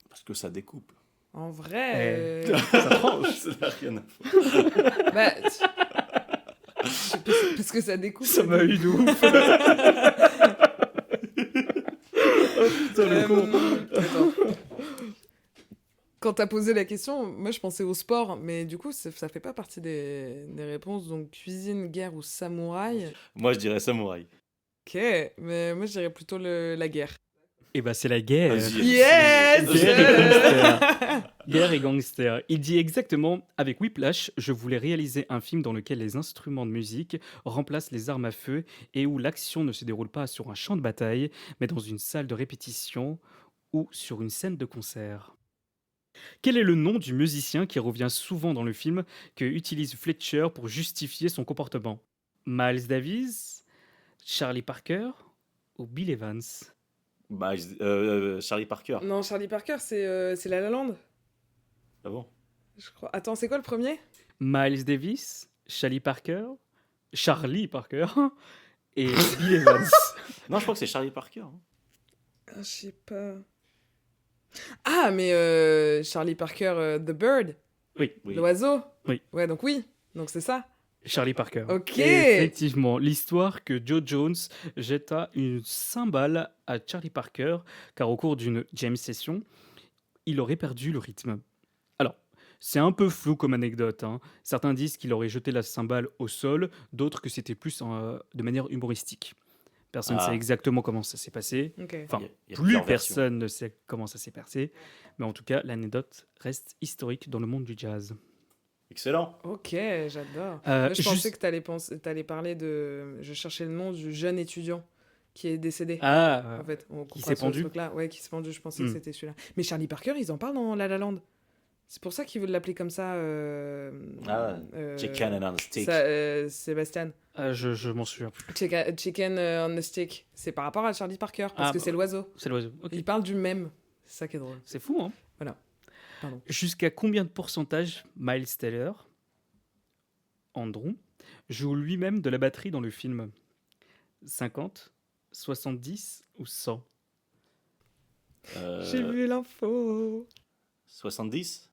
Parce que ça découpe. En vrai, Ça tranche. Ça n'a rien à voir. bah, parce que ça découpe. Ça m'a eu de ouf. Putain, le con. Attends. Quand t'as posé la question, moi je pensais au sport, mais du coup ça fait pas partie des réponses. Donc cuisine, guerre ou samouraï. Moi, je dirais samouraï. Ok, mais moi je dirais plutôt la guerre. Et bah c'est la guerre. Vas-y. Yes Guerre et gangster. Guerre et gangster. Il dit exactement: avec Whiplash, je voulais réaliser un film dans lequel les instruments de musique remplacent les armes à feu et où l'action ne se déroule pas sur un champ de bataille, mais dans une salle de répétition ou sur une scène de concert. Quel est le nom du musicien qui revient souvent dans le film que utilise Fletcher pour justifier son comportement? Miles Davis, Charlie Parker ou Bill Evans? Bah, Charlie Parker. Non, Charlie Parker, c'est La La Land, Ah bon? je crois. Attends, c'est quoi le premier? Miles Davis, Charlie Parker et Bill Evans. Non, je crois que c'est Charlie Parker. Hein. Ah, je sais pas. Ah, mais Charlie Parker, The Bird, Oui, Oui. l'oiseau. Oui. Ouais, donc oui. Donc c'est ça. Charlie Parker. Ok. Et effectivement, l'histoire que Joe Jones jeta une cymbale à Charlie Parker, car au cours d'une jam session, il aurait perdu le rythme. Alors, c'est un peu flou comme anecdote, hein. Certains disent qu'il aurait jeté la cymbale au sol, d'autres que c'était plus de manière humoristique. Personne ne Ah. sait exactement comment ça s'est passé. Ok. Enfin, Il y a plus plusieurs versions. personne ne sait comment ça s'est passé. Mais en tout cas, l'anecdote reste historique dans le monde du jazz. Excellent. Ok, j'adore. Euh, Moi, je pensais juste- que t'allais parler de... Je cherchais le nom du jeune étudiant qui est décédé. Ah, En fait, on qui comprend s'est sur ce pendu. truc-là. Ouais, qui s'est pendu, je pensais que Hmm. c'était celui-là. Mais Charlie Parker, ils en parlent dans La La Land. C'est pour ça qu'ils veulent l'appeler comme ça. Chicken and on a stick. Sébastien. je m'en souviens plus. Chicken on the stick. C'est par rapport à Charlie Parker, parce Ah, que bah. c'est l'oiseau. C'est l'oiseau. Ok. Il parle du même. C'est ça qui est drôle. C'est fou, hein? Pardon. Jusqu'à combien de pourcentage Miles Teller, Andrew, joue lui-même de la batterie dans le film? 50, 70 ou 100? J'ai vu l'info. 70?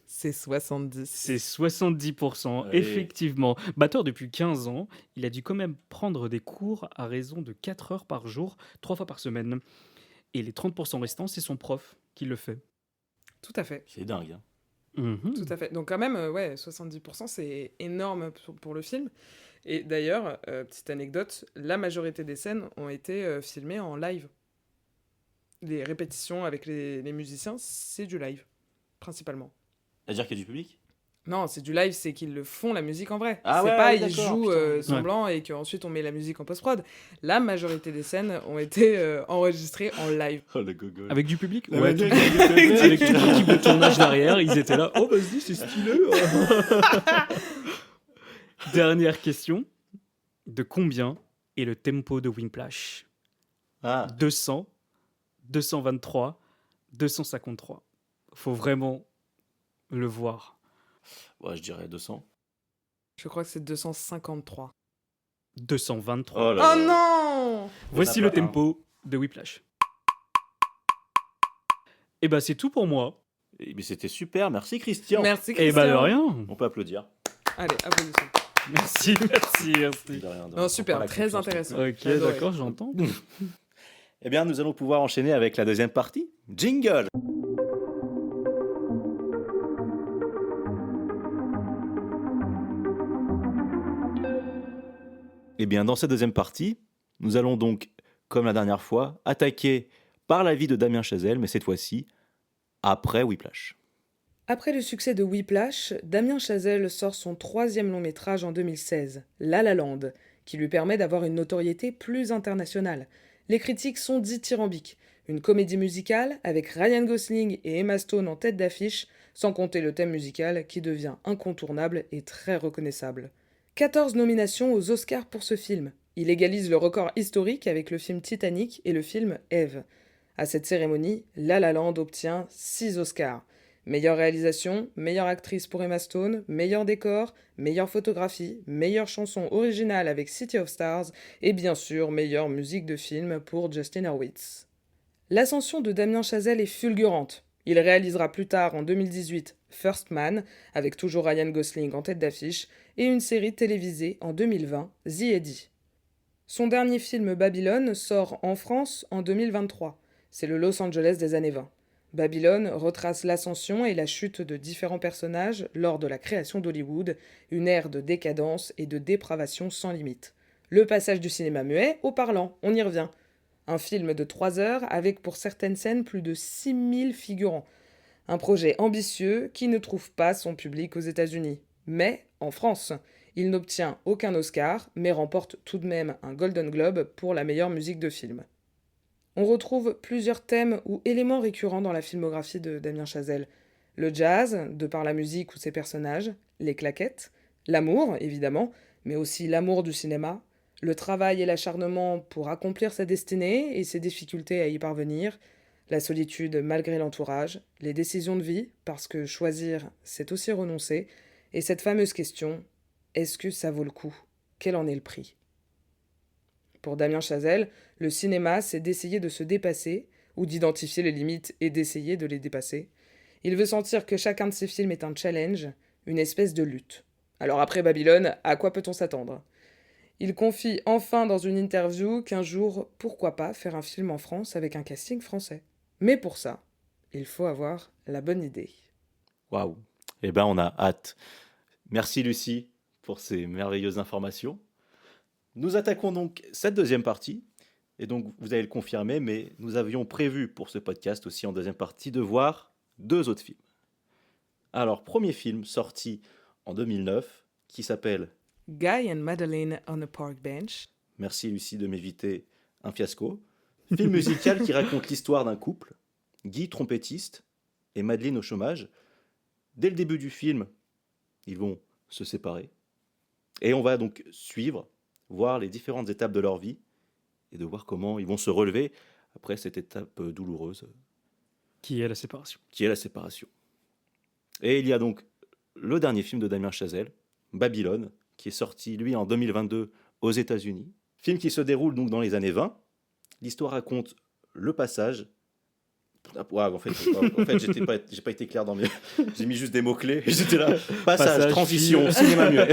C'est 70. C'est 70%, Allez. effectivement. Batteur depuis 15 ans, il a dû quand même prendre des cours à raison de 4 heures par jour, 3 fois par semaine. Et les 30% restants, c'est son prof qui le fait. Tout à fait. C'est dingue. Hein. Mhm. Tout à fait. Donc quand même, ouais, 70%, c'est énorme pour le film. Et d'ailleurs, petite anecdote, la majorité des scènes ont été filmées en live. Les répétitions avec les musiciens, c'est du live, principalement. C'est-à-dire qu'il y a du public? Non, c'est du live, c'est qu'ils le font la musique en vrai. Ah c'est ouais, pas ouais, ils d'accord, jouent putain. semblant et qu'ensuite on met la musique en post-prod. La majorité des scènes ont été enregistrées en live. Oh le gogol. Avec du public? Ah, Ouais, avec tout- du public. avec toute l'équipe de tournage derrière, ils étaient là. Oh, vas-y, c'est stylé. Dernière question. De combien est le tempo de Whiplash? Ah, 200, 223, 253. Faut vraiment le voir. ouais, je dirais 200. Je crois que c'est 253. 223. Oh Oh là là. non Voici Il y en le a pas un. tempo de Whiplash. Et bah c'est tout pour moi. Eh bien, c'était super, merci Christian. Merci Et Christian. bah de rien. On peut applaudir. Allez, applaudissements. Merci, merci, merci. De rien, de- Non, on super, parle très avec confiance. intéressant. Ok, J'ai adoré. d'accord, j'entends. Eh bien, nous allons pouvoir enchaîner avec la deuxième partie. Jingle. Eh bien, dans cette deuxième partie, nous allons donc, comme la dernière fois, attaquer par la vie de Damien Chazelle, mais cette fois-ci, après Whiplash. Après le succès de Whiplash, Damien Chazelle sort son troisième long métrage en 2016, La La Land, qui lui permet d'avoir une notoriété plus internationale. Les critiques sont dithyrambiques. Une comédie musicale avec Ryan Gosling et Emma Stone en tête d'affiche, sans compter le thème musical qui devient incontournable et très reconnaissable. 14 nominations aux Oscars pour ce film. Il égalise le record historique avec le film Titanic et le film Eve. À cette cérémonie, La La Land obtient 6 Oscars. Meilleure réalisation, meilleure actrice pour Emma Stone, meilleur décor, meilleure photographie, meilleure chanson originale avec City of Stars et bien sûr meilleure musique de film pour Justin Hurwitz. L'ascension de Damien Chazelle est fulgurante. Il réalisera plus tard en 2018 First Man, avec toujours Ryan Gosling en tête d'affiche, et une série télévisée en 2020, The Eddie. Son dernier film Babylone sort en France en 2023. C'est le Los Angeles des années 20. Babylone retrace l'ascension et la chute de différents personnages lors de la création d'Hollywood, une ère de décadence et de dépravation sans limite. Le passage du cinéma muet au parlant, on y revient. Un film de 3 heures avec pour certaines scènes plus de 6000 figurants. Un projet ambitieux qui ne trouve pas son public aux États-Unis. Mais en France, il n'obtient aucun Oscar, mais remporte tout de même un Golden Globe pour la meilleure musique de film. On retrouve plusieurs thèmes ou éléments récurrents dans la filmographie de Damien Chazelle. Le jazz, de par la musique ou ses personnages, les claquettes, l'amour, évidemment, mais aussi l'amour du cinéma, le travail et l'acharnement pour accomplir sa destinée et ses difficultés à y parvenir, la solitude malgré l'entourage, les décisions de vie, parce que choisir, c'est aussi renoncer, et cette fameuse question, est-ce que ça vaut le coup? Quel en est le prix? Pour Damien Chazelle, le cinéma, c'est d'essayer de se dépasser, ou d'identifier les limites et d'essayer de les dépasser. Il veut sentir que chacun de ses films est un challenge, une espèce de lutte. Alors après Babylone, à quoi peut-on s'attendre? Il confie enfin dans une interview qu'un jour, pourquoi pas faire un film en France avec un casting français. Mais pour ça, il faut avoir la bonne idée. Waouh. Eh ben, on a hâte. Merci Lucie pour ces merveilleuses informations. Nous attaquons donc cette deuxième partie. Et donc, vous allez le confirmer, mais nous avions prévu pour ce podcast aussi en deuxième partie de voir 2 autres films. Alors, premier film sorti en 2009 qui s'appelle Guy and Madeline on a Park Bench. Merci Lucie de m'éviter un fiasco. Film musical qui raconte l'histoire d'un couple, Guy trompettiste et Madeleine au chômage. Dès le début du film, ils vont se séparer. Et on va donc suivre, voir les différentes étapes de leur vie et de voir comment ils vont se relever après cette étape douloureuse Qui est la séparation. qui est la séparation. Et il y a donc le dernier film de Damien Chazelle, Babylone, qui est sorti, lui, en 2022 aux États-Unis. Film qui se déroule donc dans les années 20. L'histoire raconte le passage. En fait, j'ai pas été clair dans mes. J'ai mis juste des mots-clés. J'étais là. Passage, transition, cinéma muet.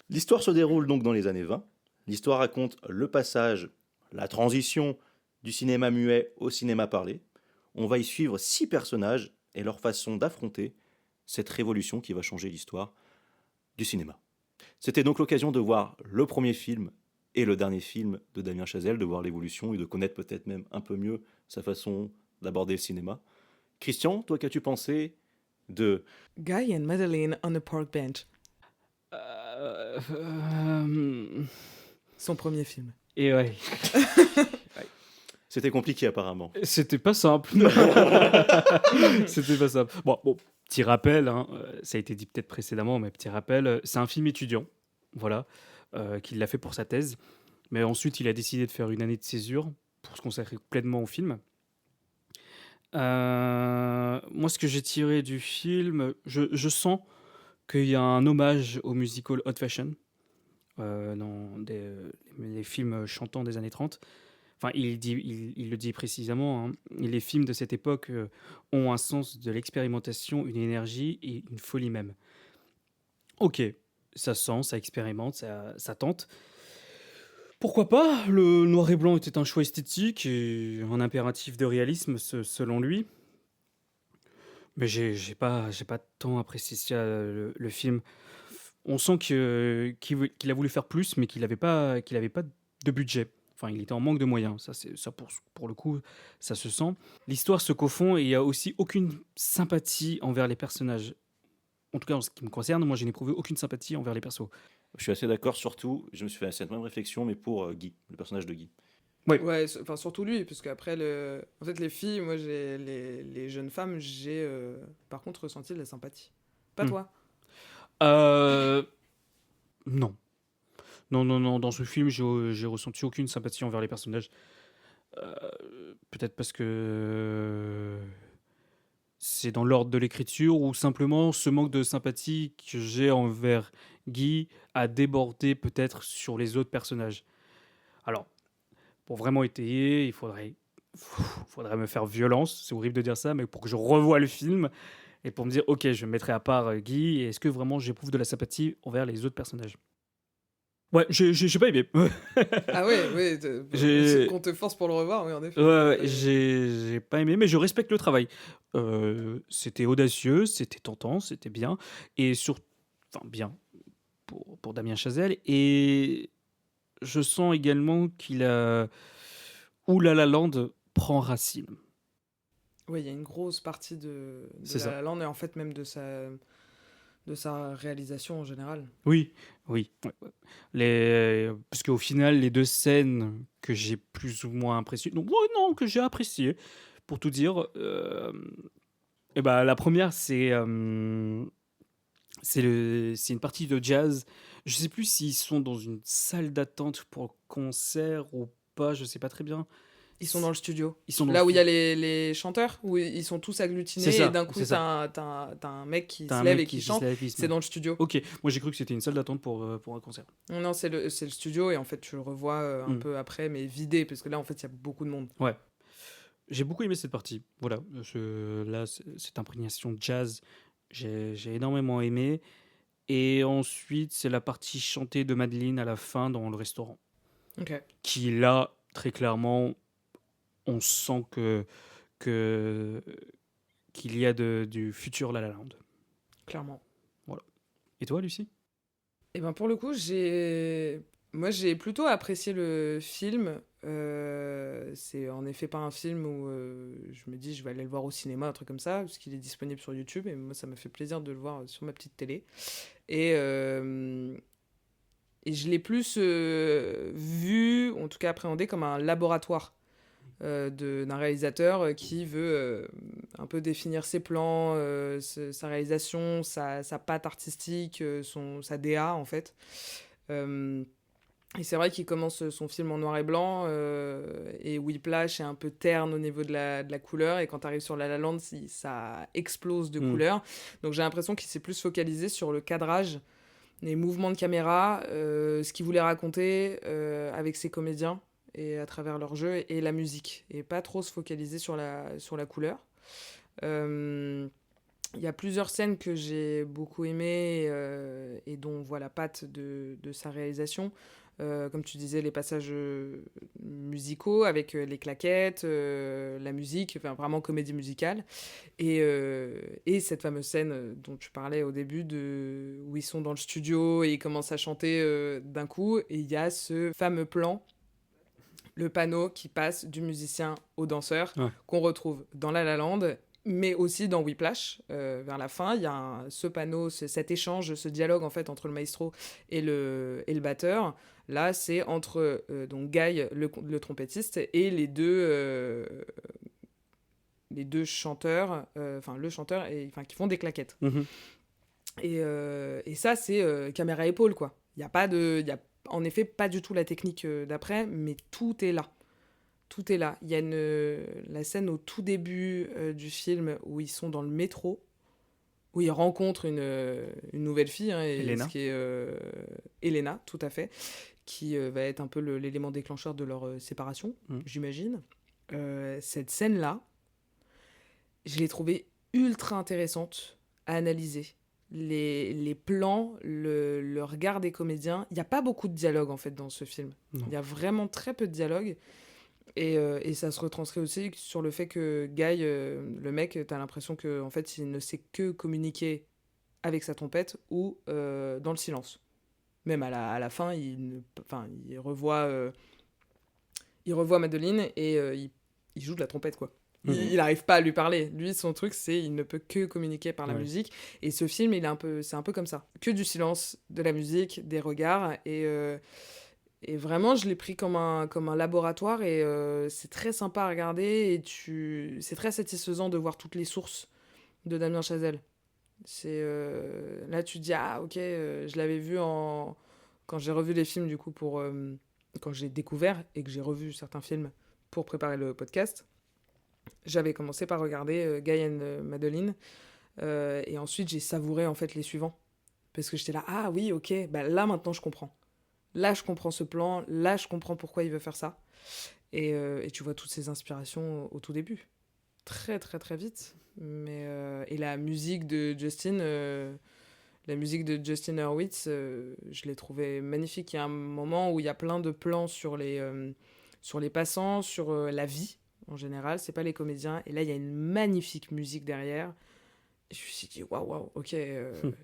L'histoire se déroule donc dans les années 20. L'histoire raconte le passage, la transition du cinéma muet au cinéma parlé. On va y suivre 6 personnages et leur façon d'affronter cette révolution qui va changer l'histoire du cinéma. C'était donc l'occasion de voir le premier film et le dernier film de Damien Chazelle, de voir l'évolution et de connaître peut-être même un peu mieux sa façon d'aborder le cinéma. Christian, toi, qu'as-tu pensé de Guy and Madeline on a Park Bench. Son premier film. Et ouais, C'était compliqué apparemment. c'était pas simple. C'était pas simple. Bon, petit rappel, hein, ça a été dit peut-être précédemment, mais petit rappel, c'est un film étudiant, voilà, qu'il l'a fait pour sa thèse. Mais ensuite, il a décidé de faire une année de césure pour se consacrer pleinement au film. Moi, ce que j'ai tiré du film, je sens qu'il y a un hommage au musical Old Fashion dans les films chantants des années 30. Enfin, il le dit précisément, hein, les films de cette époque ont un sens de l'expérimentation, une énergie et une folie même. Ok, ça sent, ça expérimente, ça tente. Pourquoi pas? Le noir et blanc était un choix esthétique et un impératif de réalisme selon lui. Mais j'ai pas tant apprécié ça, le film. On sent qu'il a voulu faire plus, mais qu'il avait pas de budget. Enfin, il était en manque de moyens. Ça pour le coup, ça se sent. L'histoire se confond et il y a aussi aucune sympathie envers les personnages. En tout cas, en ce qui me concerne, moi, je n'ai éprouvé aucune sympathie envers les persos. Je suis assez d'accord, surtout, je me suis fait cette même réflexion, mais pour Guy, le personnage de Guy. Ouais, enfin surtout lui, parce qu'après, en fait, les filles, moi, les jeunes femmes, j'ai par contre ressenti de la sympathie. Pas toi? Non. Non. Dans ce film, j'ai ressenti aucune sympathie envers les personnages. Peut-être parce que C'est dans l'ordre de l'écriture ou simplement ce manque de sympathie que j'ai envers Guy a débordé peut-être sur les autres personnages. Alors, pour vraiment étayer, faudrait me faire violence, c'est horrible de dire ça, mais pour que je revoie le film et pour me dire, ok, je mettrai à part Guy, et est-ce que vraiment j'éprouve de la sympathie envers les autres personnages? Ouais, j'ai pas aimé. Ah ouais, ouais, J'ai- qu'on te force pour le revoir, oui, en effet. Ouais, j'ai pas aimé, mais je respecte le travail. C'était audacieux, c'était tentant, c'était bien, et enfin bien pour Damien Chazelle, et je sens également qu'il a où La La Land prend racine. Oui, il y a une grosse partie de C'est La ça. La Land et en fait même de sa réalisation en général. Oui, oui. Ouais, ouais. Parce qu'au final, les deux scènes que j'ai plus ou moins appréciées, non, ouais, non, que j'ai appréciées, pour tout dire, et ben, la première, c'est une partie de jazz. Je sais plus s'ils sont dans une salle d'attente pour concert ou pas, je sais pas très bien. Ils sont dans le studio. Ils sont dans Là le où il y a studio. les chanteurs, où ils sont tous C'est agglutinés ça, et d'un coup c'est ça. t'as un mec qui T'as se un lève mec et qui qui se chante. lève, il se C'est met. dans le studio. Ok, moi j'ai cru que c'était une salle d'attente pour un concert. Non, c'est le studio et en fait tu le revois un Hmm. peu après, mais vidé, parce que là en fait il y a beaucoup de monde. Ouais, j'ai beaucoup aimé cette partie. Voilà, là, cette imprégnation de jazz, j'ai énormément aimé. Et ensuite, c'est la partie chantée de Madeleine à la fin dans le restaurant. Ok, Qui là, très clairement, on sent que qu'il y a du futur La La Land. clairement. Voilà. Et toi, Lucie? Et ben pour le coup, moi j'ai plutôt apprécié le film. C'est en effet pas un film où je me dis je vais aller le voir au cinéma, un truc comme ça, parce qu'il est disponible sur YouTube et moi ça m'a fait plaisir de le voir sur ma petite télé. Et, euh, et je l'ai plus vu, en tout cas appréhendé, comme un laboratoire d'un réalisateur qui veut un peu définir ses plans, sa réalisation, sa patte artistique, sa DA en fait. Euh, et c'est vrai qu'il commence son film en noir et blanc, et Whiplash est un peu terne au niveau de la couleur, et quand tu arrives sur La La Land, ça explose de couleurs. Donc j'ai l'impression qu'il s'est plus focalisé sur le cadrage, les mouvements de caméra, ce qu'il voulait raconter avec ses comédiens et à travers leur jeu, et la musique, et pas trop se focaliser sur la couleur. Il y a plusieurs scènes que j'ai beaucoup aimées et dont on voit la patte de sa réalisation. Comme tu disais, les passages musicaux avec les claquettes, la musique, enfin vraiment comédie musicale. Et cette fameuse scène dont tu parlais au début, où ils sont dans le studio et ils commencent à chanter d'un coup. Et il y a ce fameux plan, le panneau qui passe du musicien au danseur, Ouais. qu'on retrouve dans La La Land, mais aussi dans Whiplash. Vers la fin, il y a ce panneau, cet échange, ce dialogue en fait entre le maestro et le batteur. Là, c'est entre donc Guy, le trompettiste, et les deux chanteurs, enfin le chanteur, qui font des claquettes. Mhm. Et ça, c'est caméra épaule, quoi. Il y a en effet pas du tout la technique d'après, mais tout est là. Tout est là. Il y a la scène au tout début du film où ils sont dans le métro, où ils rencontrent une nouvelle fille, hein, Elena. ce qui est Elena, tout à fait, qui va être un peu l'élément déclencheur de leur séparation, j'imagine. Cette scène-là, je l'ai trouvée ultra intéressante à analyser. Les plans, le regard des comédiens. Il n'y a pas beaucoup de dialogue en fait dans ce film. Non. Il y a vraiment très peu de dialogue. Et ça se retranscrit aussi sur le fait que Guy, le mec, t'as l'impression que en fait, il ne sait que communiquer avec sa trompette ou dans le silence. Même à la fin, il revoit Madeleine et il joue de la trompette, quoi. Il n'arrive pas à lui parler. Lui, son truc, c'est il ne peut que communiquer par la musique. Et ce film, c'est un peu comme ça. Que du silence, de la musique, des regards. Et vraiment, je l'ai pris comme un laboratoire. Et c'est très sympa à regarder. Et c'est très satisfaisant de voir toutes les sources de Damien Chazelle. Là, tu te dis, ah, ok, je l'avais vu quand j'ai revu les films, du coup, quand j'ai découvert et que j'ai revu certains films pour préparer le podcast. J'avais commencé par regarder Guy and Madeline, et ensuite j'ai savouré en fait les suivants. Parce que j'étais là, ah oui, ok, bah là maintenant je comprends. Là je comprends ce plan, là je comprends pourquoi il veut faire ça. Et tu vois toutes ces inspirations au tout début. Très très très vite. Et la musique de Justin Hurwitz, je l'ai trouvée magnifique. Il y a un moment où il y a plein de plans sur les passants, sur la vie en général, c'est pas les comédiens. Et là, il y a une magnifique musique derrière. Et je me suis dit, waouh, waouh, ok,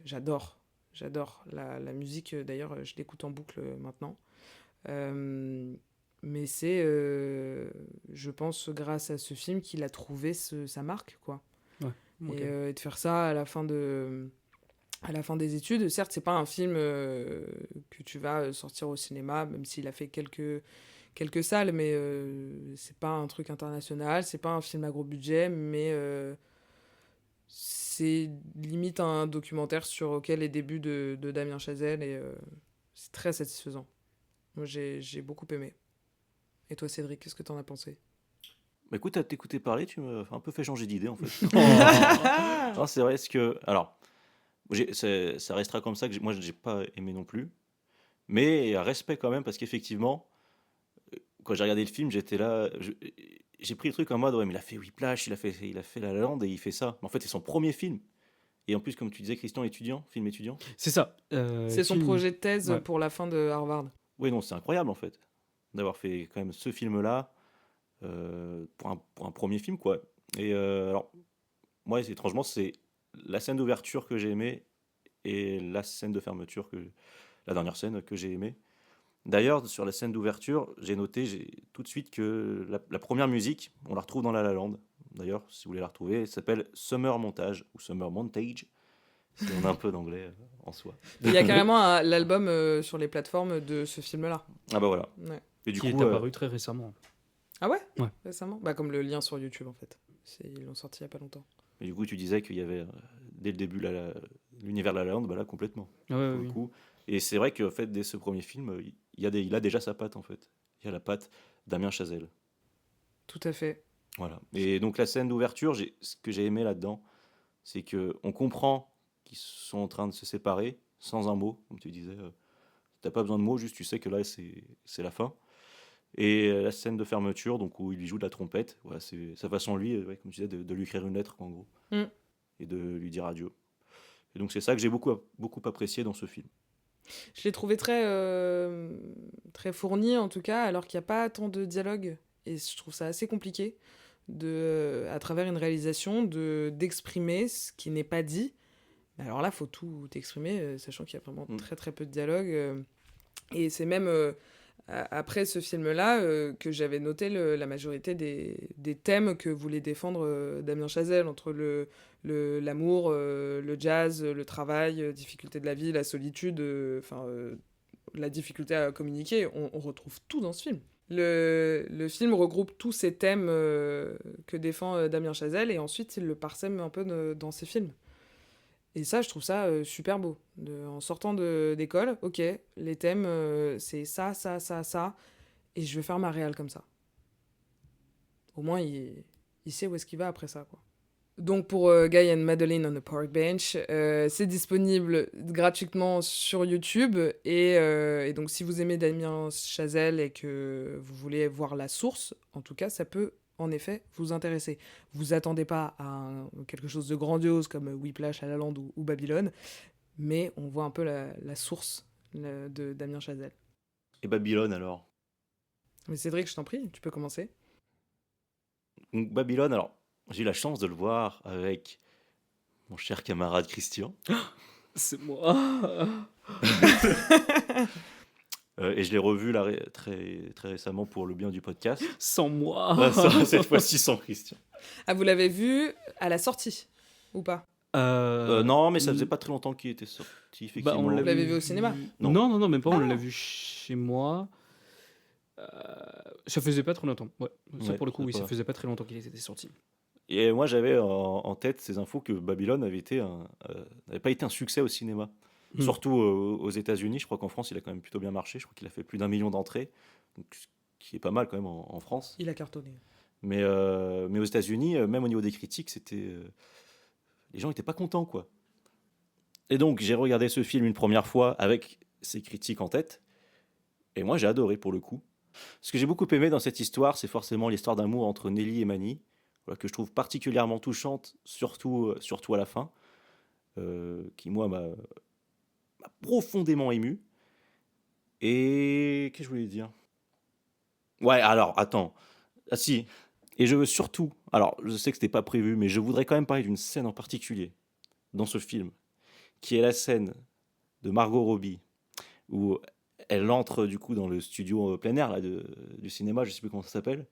j'adore. J'adore. La musique, d'ailleurs, je l'écoute en boucle maintenant. Euh, mais c'est, je pense, grâce à ce film qu'il a trouvé sa marque, quoi. Ouais, ok. Et de faire ça à la fin des études. Certes, c'est pas un film que tu vas sortir au cinéma, même s'il a fait quelques salles, mais c'est pas un truc international, c'est pas un film à gros budget, mais c'est limite un documentaire sur les débuts de Damien Chazelle, et c'est très satisfaisant. Moi, j'ai beaucoup aimé. Et toi, Cédric, qu'est-ce que t'en as pensé? Bah écoute, à t'écouter parler, tu m'as un peu fait changer d'idée en fait. Oh. Non, c'est vrai, alors, ça restera comme ça que moi j'ai pas aimé non plus, mais à respect quand même parce qu'effectivement, quand j'ai regardé le film, j'étais là, j'ai pris le truc en mode ouais, mais il a fait Whiplash, il a fait La La Land et il fait ça. Mais en fait, c'est son premier film. Et en plus, comme tu disais, Christian, film étudiant. C'est ça. C'est son film. projet de thèse Ouais. pour la fin de Harvard. Oui, non, c'est incroyable en fait d'avoir fait quand même ce film-là pour un premier film, quoi. Et alors, moi, étrangement, c'est la scène d'ouverture que j'ai aimée et la scène de fermeture, la dernière scène que j'ai aimée. D'ailleurs, sur la scène d'ouverture, j'ai tout de suite que la première musique, on la retrouve dans La La Land. D'ailleurs, si vous voulez la retrouver, elle s'appelle Summer Montage ou Summer Montage, si on a un peu d'anglais en soi. Il y a carrément l'album sur les plateformes de ce film-là. Ah bah voilà. Ouais. Et du Qui coup, est apparu très récemment. Ah ouais? Ouais. Récemment? Bah, comme le lien sur YouTube, en fait. Ils l'ont sorti il y a pas longtemps. et du coup, tu disais qu'il y avait dès le début l'univers de La La Land, bah là complètement. Ouais, Pour le oui. coup. Et c'est vrai qu'en fait, dès ce premier film, il a déjà sa patte en fait. Il y a la patte Damien Chazelle. Tout à fait. Voilà. Et donc la scène d'ouverture, ce que j'ai aimé là-dedans, c'est que on comprend qu'ils sont en train de se séparer sans un mot, comme tu disais. T'as pas besoin de mots, juste tu sais que là c'est la fin. Et la scène de fermeture, donc où il lui joue de la trompette, voilà, c'est sa façon lui, ouais, comme tu disais, de lui écrire une lettre en gros, Mm. et de lui dire adieu. Et donc c'est ça que j'ai beaucoup apprécié dans ce film. Je l'ai trouvé très fourni, en tout cas, alors qu'il n'y a pas tant de dialogue. Et je trouve ça assez compliqué, à travers une réalisation, d'exprimer ce qui n'est pas dit. Mais alors là, il faut tout exprimer, sachant qu'il y a vraiment très très peu de dialogue. Et c'est même après ce film-là que j'avais noté la majorité des thèmes que voulait défendre Damien Chazelle, entre l'amour, le jazz, le travail, difficulté de la vie, la solitude, la difficulté à communiquer. On retrouve tout dans ce film. Le film regroupe tous ces thèmes que défend Damien Chazelle, et ensuite il le parsème un peu dans ses films. Et ça, je trouve ça super beau. En sortant d'école, ok, les thèmes, c'est ça, ça, ça, ça, et je vais faire ma réal comme ça. Au moins, il sait où est-ce qu'il va après ça, quoi. Donc pour Guy and Madeline on the Park Bench, c'est disponible gratuitement sur YouTube, et donc si vous aimez Damien Chazelle et que vous voulez voir la source, en tout cas, ça peut en effet vous intéresser. Vous attendez pas à quelque chose de grandiose comme Whiplash, La La Land ou Babylone, mais on voit un peu la source de Damien Chazelle. Et Babylone alors. Mais Cédric, je t'en prie, tu peux commencer. Donc Babylone, alors j'ai eu la chance de le voir avec mon cher camarade Christian. C'est moi. Et je l'ai revu là, très, très récemment pour le bien du podcast. Sans moi. Cette fois-ci sans Christian. Ah, vous l'avez vu à la sortie, ou pas? Non, mais ça faisait pas très longtemps qu'il était sorti, effectivement. Vous l'avez vu au cinéma? Non, même pas. On Ah. l'a vu chez moi. Ça faisait pas trop longtemps. Ouais. Ça Ouais, pour le coup, c'est oui, pas- ça faisait pas très longtemps qu'il était sorti. Et moi, j'avais en tête ces infos que Babylone n'avait pas été un succès au cinéma. Surtout aux États-Unis. Je crois qu'en France, il a quand même plutôt bien marché. Je crois qu'il a fait plus d'1 million d'entrées, donc, ce qui est pas mal quand même en France. Il a cartonné. Mais aux États-Unis, même au niveau des critiques, les gens n'étaient pas contents, quoi. Et donc, j'ai regardé ce film une première fois avec ces critiques en tête. Et moi, j'ai adoré pour le coup. Ce que j'ai beaucoup aimé dans cette histoire, c'est forcément l'histoire d'amour entre Nelly et Manny, voilà, que je trouve particulièrement touchante, surtout à la fin, qui, moi, m'a profondément ému. Et qu'est-ce que je voulais dire? Ouais, alors, attends. Ah si. Et je veux surtout, alors, je sais que c'était pas prévu, mais je voudrais quand même parler d'une scène en particulier dans ce film, qui est la scène de Margot Robbie, où elle entre du coup dans le studio plein air là, du cinéma, je sais plus comment ça s'appelle,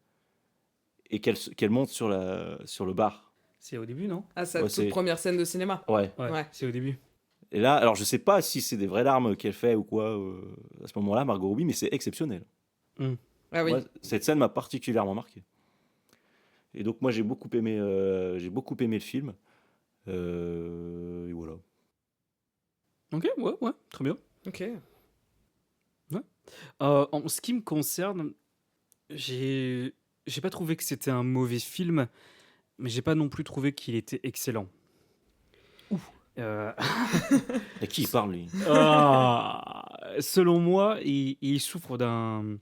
et qu'elle monte sur le bar. C'est au début, non? Ah, sa Ouais, toute première scène de cinéma. Ouais. Ouais. C'est au début. Et là, alors je sais pas si c'est des vraies larmes qu'elle fait ou quoi à ce moment-là, Margot Robbie, mais c'est exceptionnel. Ah oui. Moi, cette scène m'a particulièrement marqué. Et donc moi j'ai beaucoup aimé le film. Et voilà. Ok, ouais, très bien. Ok. En ce qui me concerne, j'ai pas trouvé que c'était un mauvais film, mais j'ai pas non plus trouvé qu'il était excellent. Euh, Et qui il parle lui? selon moi, il souffre d'un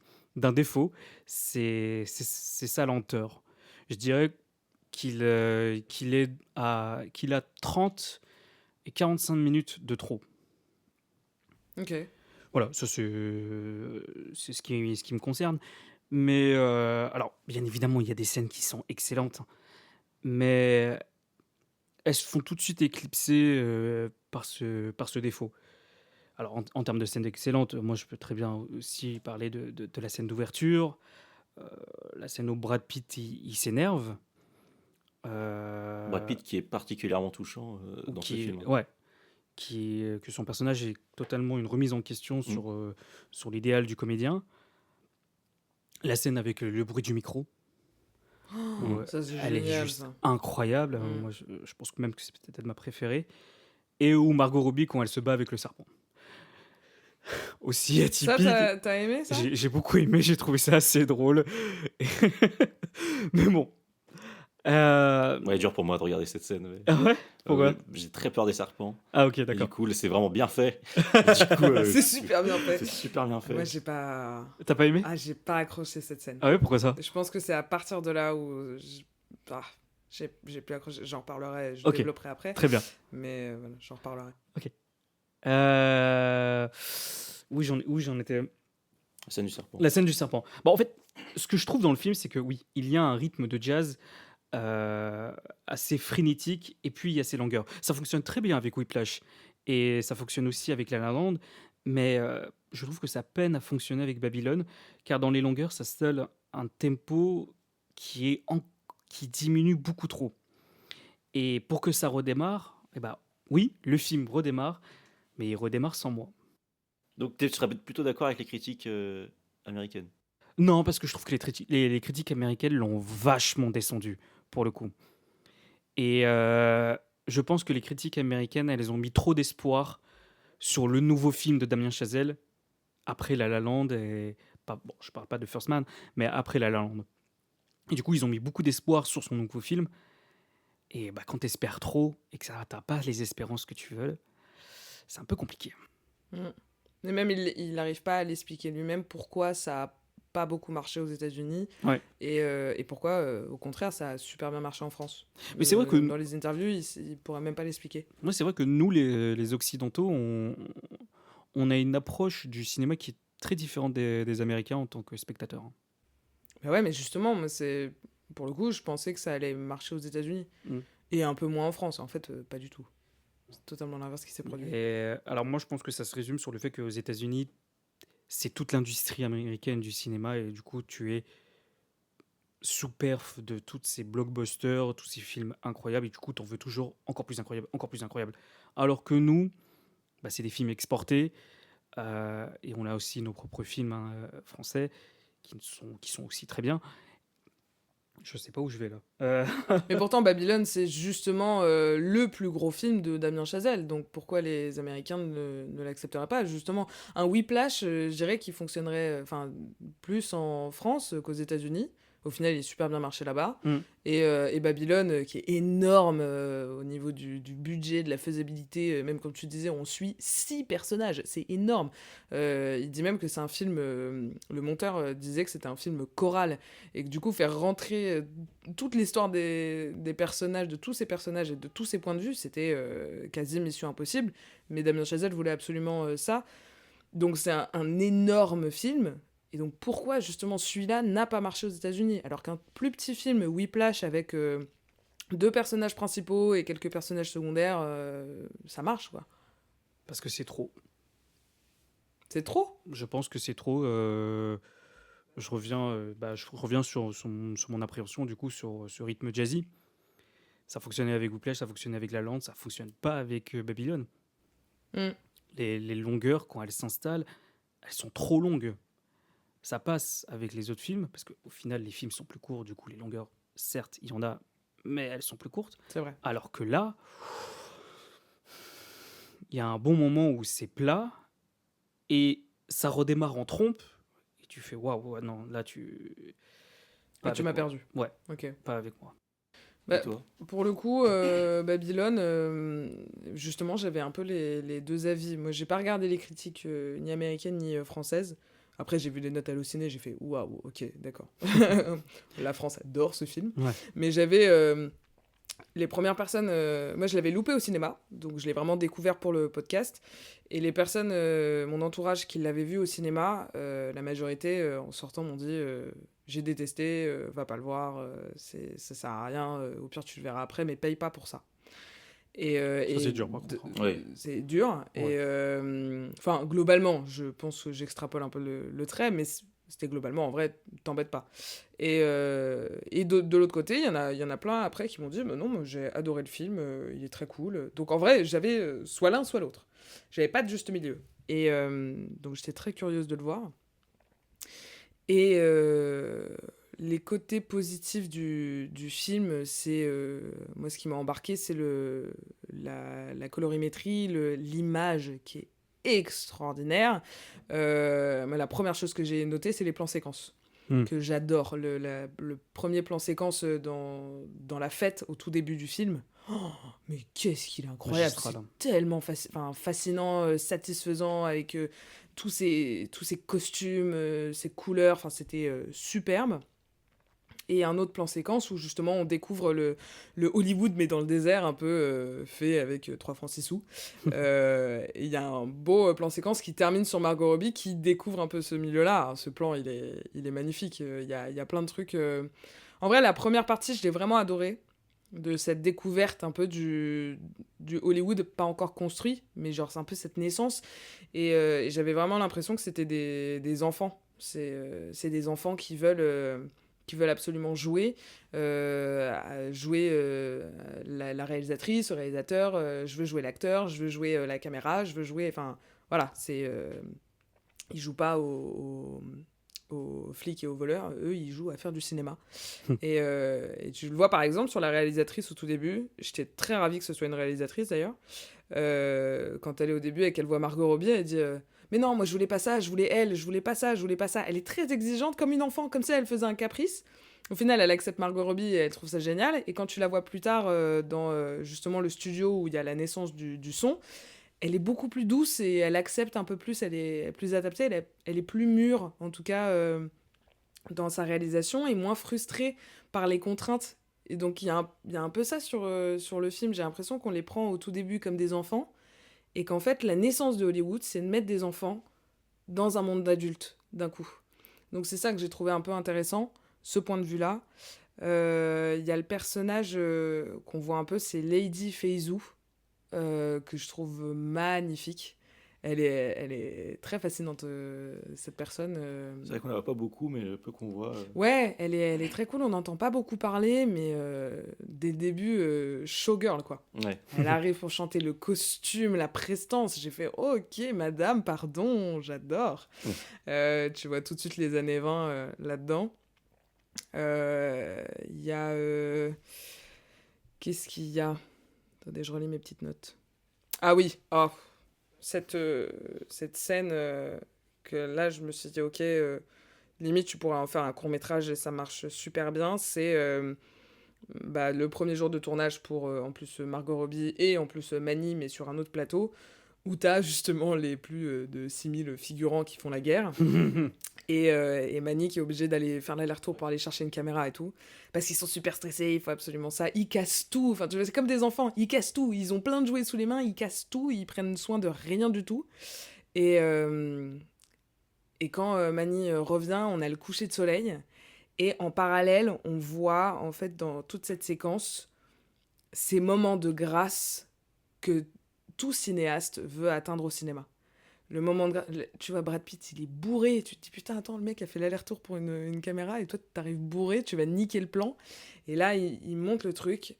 défaut, c'est sa lenteur. Je dirais qu'il a 30 et 45 minutes de trop. Ok. Voilà, ça c'est ce qui me concerne. Mais alors, bien évidemment, il y a des scènes qui sont excellentes, hein, mais elles se font tout de suite éclipser par ce défaut. Alors, en termes de scènes excellentes, moi je peux très bien aussi parler de la scène d'ouverture, euh, la scène où Brad Pitt il s'énerve. Brad Pitt qui est particulièrement touchant Ou dans ce qui film. est, ouais, que son personnage est totalement une remise en question sur l'idéal du comédien. La scène avec le bruit du micro, où, Ça, c'est elle est génial, juste ça. incroyable. Mm. Moi, je pense même que c'est peut-être ma préférée. Et où Margot Robbie, quand elle se bat avec le serpent. Aussi Ça, atypique. t'as aimé ça? J'ai beaucoup aimé, j'ai trouvé ça assez drôle. Mais bon. Ouais, dur pour moi de regarder cette scène. Ouais. Ah ouais? Pourquoi? J'ai très peur des serpents. Ah ok, Et du d'accord. coup, c'est vraiment bien fait. Du coup, C'est super bien fait. c'est super bien fait. Moi, j'ai pas. T'as pas aimé? Ah, j'ai pas accroché cette scène. Ah ouais, pourquoi ça? Je pense que c'est à partir de là où j'ai plus accroché. J'en reparlerai, je Ok. développerai après. Très bien. Mais voilà, j'en reparlerai. Oui, j'en étais. Scène du serpent. La scène du serpent. Bon, en fait, ce que je trouve dans le film, c'est que oui, il y a un rythme de jazz assez frénétique, et puis il y a ses longueurs. Ça fonctionne très bien avec Whiplash, et ça fonctionne aussi avec La La Land, mais je trouve que ça peine à fonctionner avec Babylone, car dans les longueurs, ça seul un tempo qui diminue beaucoup trop. Et pour que ça redémarre, eh ben, oui, le film redémarre, mais il redémarre sans moi. Donc, tu serais plutôt d'accord avec les critiques américaines. Non, parce que je trouve que les critiques américaines l'ont vachement descendu, pour le coup. Et je pense que les critiques américaines, elles ont mis trop d'espoir sur le nouveau film de Damien Chazelle, après La La Land, et bon, je parle pas de First Man, mais après La La Land. Et du coup, ils ont mis beaucoup d'espoir sur son nouveau film. Et bah, quand t'espères trop, et que ça n'atteint pas les espérances que tu veux, c'est un peu compliqué. Et même, il n'arrive pas à l'expliquer lui-même pourquoi ça a pas beaucoup marché aux États-Unis Ouais. et pourquoi, au contraire, ça a super bien marché en France. Mais c'est vrai que dans les interviews, il pourrait même pas l'expliquer. moi, c'est vrai que nous, les Occidentaux, on a une approche du cinéma qui est très différente des Américains en tant que spectateurs. Mais ouais, mais justement, moi, pour le coup, je pensais que ça allait marcher aux États-Unis et un peu moins en France. En fait, pas du tout. C'est totalement l'inverse qui s'est produit. Et alors moi, je pense que ça se résume sur le fait qu'aux États-Unis, c'est toute l'industrie américaine du cinéma, et du coup, tu es sous perf de tous ces blockbusters, tous ces films incroyables, et du coup, t'en veux toujours encore plus incroyable, encore plus incroyable. Alors que nous, bah, c'est des films exportés, et on a aussi nos propres films français qui sont aussi très bien. Je sais pas où je vais là. Mais pourtant, Babylone, c'est justement le plus gros film de Damien Chazelle. Donc pourquoi les Américains ne l'accepteraient pas? Justement, un Whiplash, je dirais qu'il fonctionnerait plus en France qu'aux États-Unis. Au final, il est super bien marché là-bas. Mm. Et Babylone, qui est énorme au niveau du budget, de la faisabilité, même comme tu disais, on suit 6 personnages, c'est énorme. Il dit même que c'est un film, le monteur disait que c'était un film choral, et que du coup, faire rentrer toute l'histoire des personnages, de tous ces personnages et de tous ces points de vue, c'était quasi mission impossible. Mais Damien Chazelle voulait absolument ça. Donc c'est un énorme film. Et donc pourquoi justement celui-là n'a pas marché aux États-Unis alors qu'un plus petit film, Whiplash, avec 2 personnages principaux et quelques personnages secondaires, ça marche quoi. Parce que c'est trop. C'est trop. Je pense que c'est trop. Je reviens sur mon appréhension du coup sur ce rythme jazzy. Ça fonctionnait avec Whiplash, ça fonctionnait avec La Lande, ça fonctionne pas avec Babylone. Mm. Les longueurs, quand elles s'installent, elles sont trop longues. Ça passe avec les autres films, parce qu'au final, les films sont plus courts, du coup, les longueurs, certes, il y en a, mais elles sont plus courtes. C'est vrai. Alors que là, il y a un bon moment où c'est plat, et ça redémarre en trompe, et tu fais waouh, non, là, tu. Pas Et tu avec m'as moi. perdu. Ouais, Ok. pas avec moi. Bah, Et toi? pour le coup, Babylone, justement, j'avais un peu les 2 avis. Moi, j'ai pas regardé les critiques ni américaines ni françaises. Après, j'ai vu des notes hallucinées, j'ai fait waouh, ok, d'accord. La France adore ce film. Ouais. Mais j'avais les premières personnes. Moi, je l'avais loupé au cinéma, donc je l'ai vraiment découvert pour le podcast. Et les personnes, mon entourage qui l'avaient vu au cinéma, la majorité, en sortant, m'ont dit j'ai détesté, va pas le voir, ça sert à rien, au pire tu le verras après, mais paye pas pour ça. Ça, c'est dur, par contre, hein. Ouais. C'est dur. Ouais. Et enfin, globalement, je pense que j'extrapole un peu le trait, mais c'était globalement, en vrai, t'embête pas. Et de l'autre côté, il y en a plein après qui m'ont dit non, moi, j'ai adoré le film, il est très cool. Donc en vrai, j'avais soit l'un, soit l'autre. J'avais pas de juste milieu. Et donc j'étais très curieuse de le voir. Et les côtés positifs du film, c'est moi ce qui m'a embarqué, c'est la colorimétrie, l'image qui est extraordinaire. Mais la première chose que j'ai notée, c'est les plans séquences. Que j'adore. Le premier plan séquence dans la fête au tout début du film. Oh, mais qu'est-ce qu'il est incroyable! Magistral, hein. C'est tellement fascinant, satisfaisant, avec tous ces costumes, ces couleurs. Enfin, c'était superbe. Et un autre plan séquence où justement on découvre le Hollywood, mais dans le désert, un peu fait avec 3 francs 6 sous. Il y a un beau plan séquence qui termine sur Margot Robbie qui découvre un peu ce milieu-là. Alors, ce plan, il est magnifique. Il y a plein de trucs. En vrai, la première partie, je l'ai vraiment adorée. De cette découverte un peu du Hollywood pas encore construit, mais genre c'est un peu cette naissance. Et j'avais vraiment l'impression que c'était des enfants. C'est des enfants qui veulent absolument jouer, la réalisatrice, le réalisateur, je veux jouer l'acteur, je veux jouer la caméra, je veux jouer... Enfin, voilà, ils jouent pas aux flics et aux voleurs, eux, ils jouent à faire du cinéma. Et tu le vois, par exemple, sur la réalisatrice au tout début. J'étais très ravie que ce soit une réalisatrice, d'ailleurs. Quand elle est au début et qu'elle voit Margot Robbie, elle dit... mais non, moi je voulais pas ça, je voulais elle, je voulais pas ça, je voulais pas ça. Elle est très exigeante comme une enfant, comme si elle faisait un caprice. Au final, elle accepte Margot Robbie et elle trouve ça génial. Et quand tu la vois plus tard dans justement le studio où il y a la naissance du son, elle est beaucoup plus douce et elle accepte un peu plus, elle est plus adaptée, elle est plus mûre, en tout cas dans sa réalisation, et moins frustrée par les contraintes. Et donc il y a un peu ça sur le film. J'ai l'impression qu'on les prend au tout début comme des enfants. Et qu'en fait, la naissance de Hollywood, c'est de mettre des enfants dans un monde d'adultes, d'un coup. Donc c'est ça que j'ai trouvé un peu intéressant, ce point de vue-là. Il y a le personnage qu'on voit un peu, c'est Lady Feizu, que je trouve magnifique. Elle est très fascinante, cette personne. C'est vrai qu'on la voit pas beaucoup, mais le peu qu'on voit. Ouais, elle est très cool, on n'entend pas beaucoup parler, mais dès le début, showgirl, quoi. Ouais. Elle arrive pour chanter le costume, la prestance. J'ai fait, ok, madame, pardon, j'adore. Tu vois tout de suite les années 20 là-dedans. Il y a... Qu'est-ce qu'il y a? Attendez, je relis mes petites notes. Ah oui, cette scène que là, je me suis dit, ok... limite, tu pourrais en faire un court-métrage et ça marche super bien. C'est le premier jour de tournage pour, en plus, Margot Robbie et en plus, Mani, mais sur un autre plateau, où t'as justement les plus de 6000 figurants qui font la guerre. Et Mani qui est obligé d'aller faire l'aller-retour pour aller chercher une caméra et tout. Parce qu'ils sont super stressés, il faut absolument ça. Ils cassent tout. Enfin, tu vois, c'est comme des enfants. Ils cassent tout. Ils ont plein de jouets sous les mains. Ils cassent tout. Ils prennent soin de rien du tout. Et, euh, et quand Mani revient, on a le coucher de soleil. Et en parallèle, on voit, en fait, dans toute cette séquence, ces moments de grâce que tout cinéaste veut atteindre au cinéma. Le moment de tu vois, Brad Pitt, il est bourré. Tu te dis, putain, attends, le mec a fait l'aller-retour pour une caméra et toi, t'arrives bourré, tu vas niquer le plan. Et là, il monte le truc.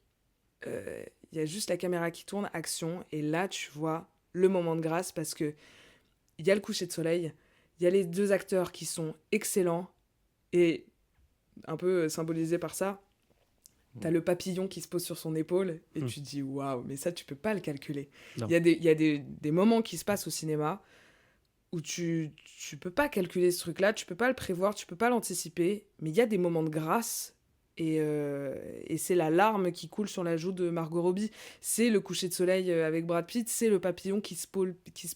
Il y a juste la caméra qui tourne, action. Et là, tu vois le moment de grâce parce que il y a le coucher de soleil. Il y a les deux acteurs qui sont excellents. Et un peu symbolisé par ça, t'as le papillon qui se pose sur son épaule et tu te dis, waouh, mais ça, tu peux pas le calculer. Non. Il y a des moments qui se passent au cinéma où tu peux pas calculer ce truc-là, tu peux pas le prévoir, tu peux pas l'anticiper, mais il y a des moments de grâce et c'est la larme qui coule sur la joue de Margot Robbie, c'est le coucher de soleil avec Brad Pitt, c'est le papillon qui se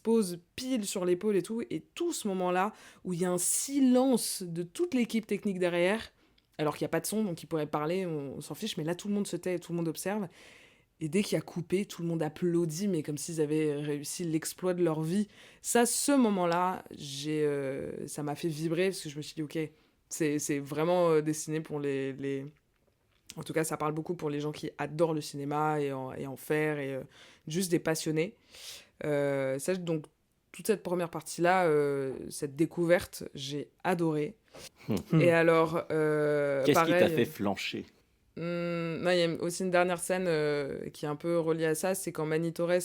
pose pile sur l'épaule et tout ce moment-là où il y a un silence de toute l'équipe technique derrière, alors qu'il n'y a pas de son, donc ils pourraient parler, on s'en fiche, mais là tout le monde se tait et tout le monde observe. Et dès qu'il y a coupé, tout le monde applaudit, mais comme s'ils avaient réussi l'exploit de leur vie. Ça, ce moment-là, ça m'a fait vibrer, parce que je me suis dit, ok, c'est vraiment destiné pour les... En tout cas, ça parle beaucoup pour les gens qui adorent le cinéma et en faire, et juste des passionnés. Donc, toute cette première partie-là, cette découverte, j'ai adoré. Et alors, Qu'est-ce qui t'a pareil... fait flancher? Non, il y a aussi une dernière scène qui est un peu reliée à ça, c'est quand Manny Torres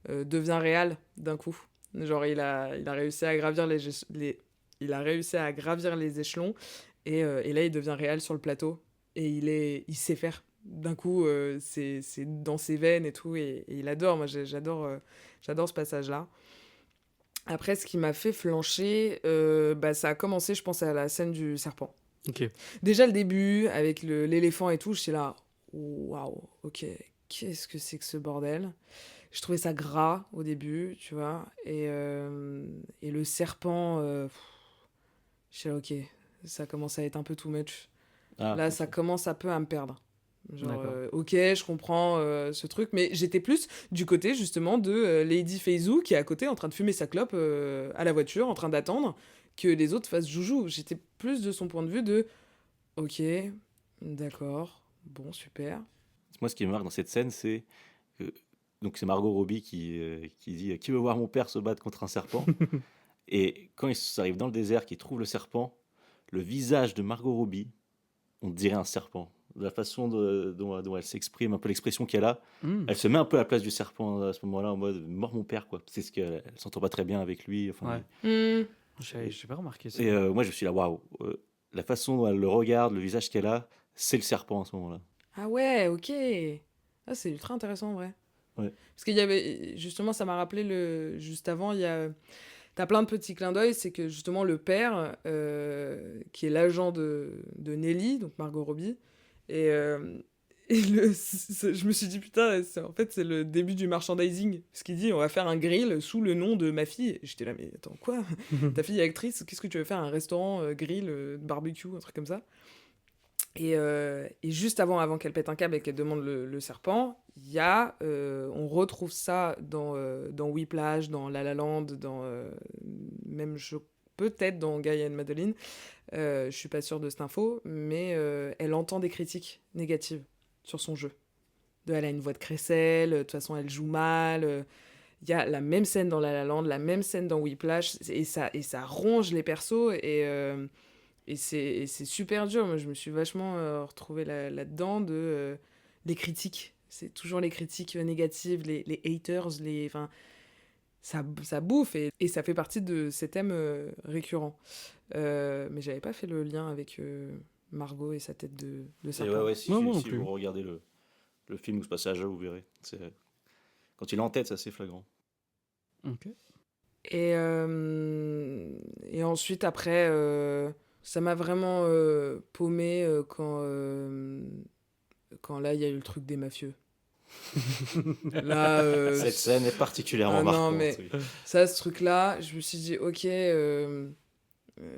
devient réal d'un coup. Genre, il a réussi à gravir il a réussi à gravir les échelons et là, il devient réal sur le plateau et il sait faire. D'un coup, c'est dans ses veines et tout et il adore. Moi, j'adore ce passage-là. Après, ce qui m'a fait flancher, ça a commencé, je pense, à la scène du serpent. Ok. Déjà le début, avec l'éléphant et tout, j'étais là, waouh, ok, qu'est-ce que c'est que ce bordel? Je trouvais ça gras au début, tu vois, et le serpent, j'étais là, ok, ça commence à être un peu too much. Ah, Là, ok. ça commence un peu à me perdre. Genre, D'accord. ok, je comprends ce truc, mais j'étais plus du côté justement de Lady Feizu qui est à côté en train de fumer sa clope à la voiture, en train d'attendre que les autres fassent joujou. J'étais plus de son point de vue de ok, d'accord, bon, super. Moi, ce qui me marque dans cette scène, c'est que donc c'est Margot Robbie qui dit qui veut voir mon père se battre contre un serpent. Et quand ils arrivent dans le désert, qu'ils trouvent le serpent, le visage de Margot Robbie, on dirait un serpent. De la façon dont elle s'exprime, un peu l'expression qu'elle a, Hmm. elle se met un peu à la place du serpent à ce moment-là, en mode mort mon père, quoi. C'est ce qu'elle elle s'entend pas très bien avec lui. Enfin, Ouais. Hmm, J'ai pas remarqué ça. et moi, je suis là, waouh. La façon dont elle le regarde, le visage qu'elle a, c'est le serpent à ce moment-là. ah ouais, ok. Ah, c'est ultra intéressant en vrai. Ouais. Parce qu'il y avait, justement, ça m'a rappelé juste avant, t'as plein de petits clins d'œil, c'est que justement le père, qui est l'agent de Nelly, donc Margot Robbie, je me suis dit, putain, en fait, c'est le début du merchandising. Parce qu'il dit, on va faire un grill sous le nom de ma fille. Et j'étais là, mais attends, quoi? Ta fille est actrice, qu'est-ce que tu veux faire? Un restaurant, grill, barbecue, un truc comme ça? Et juste avant qu'elle pète un câble et qu'elle demande le serpent, on retrouve ça dans Whiplash, dans La La Land, même peut-être dans Guy and Madeline. Je suis pas sûre de cette info, mais elle entend des critiques négatives sur son jeu. Elle a une voix de crécelle, de toute façon elle joue mal. Il y a la même scène dans La La Land, la même scène dans Whiplash, et ça ronge les persos, et c'est super dur. Moi, je me suis vachement retrouvée là-dedans les critiques. C'est toujours les critiques négatives, les haters, enfin, ça bouffe et ça fait partie de ces thèmes récurrents. Mais j'avais pas fait le lien avec Margot et sa tête de Et serpent. ouais, si, Non, moi non si plus. vous regardez le film ou ce passage-là, vous verrez. Quand il est en tête, c'est assez flagrant. Ok. Et ensuite, après, Ça m'a vraiment paumé quand là, il y a eu le truc des mafieux. Là, Cette scène est particulièrement ah non, marquante. mais Oui. ça, ce truc-là, je me suis dit, ok,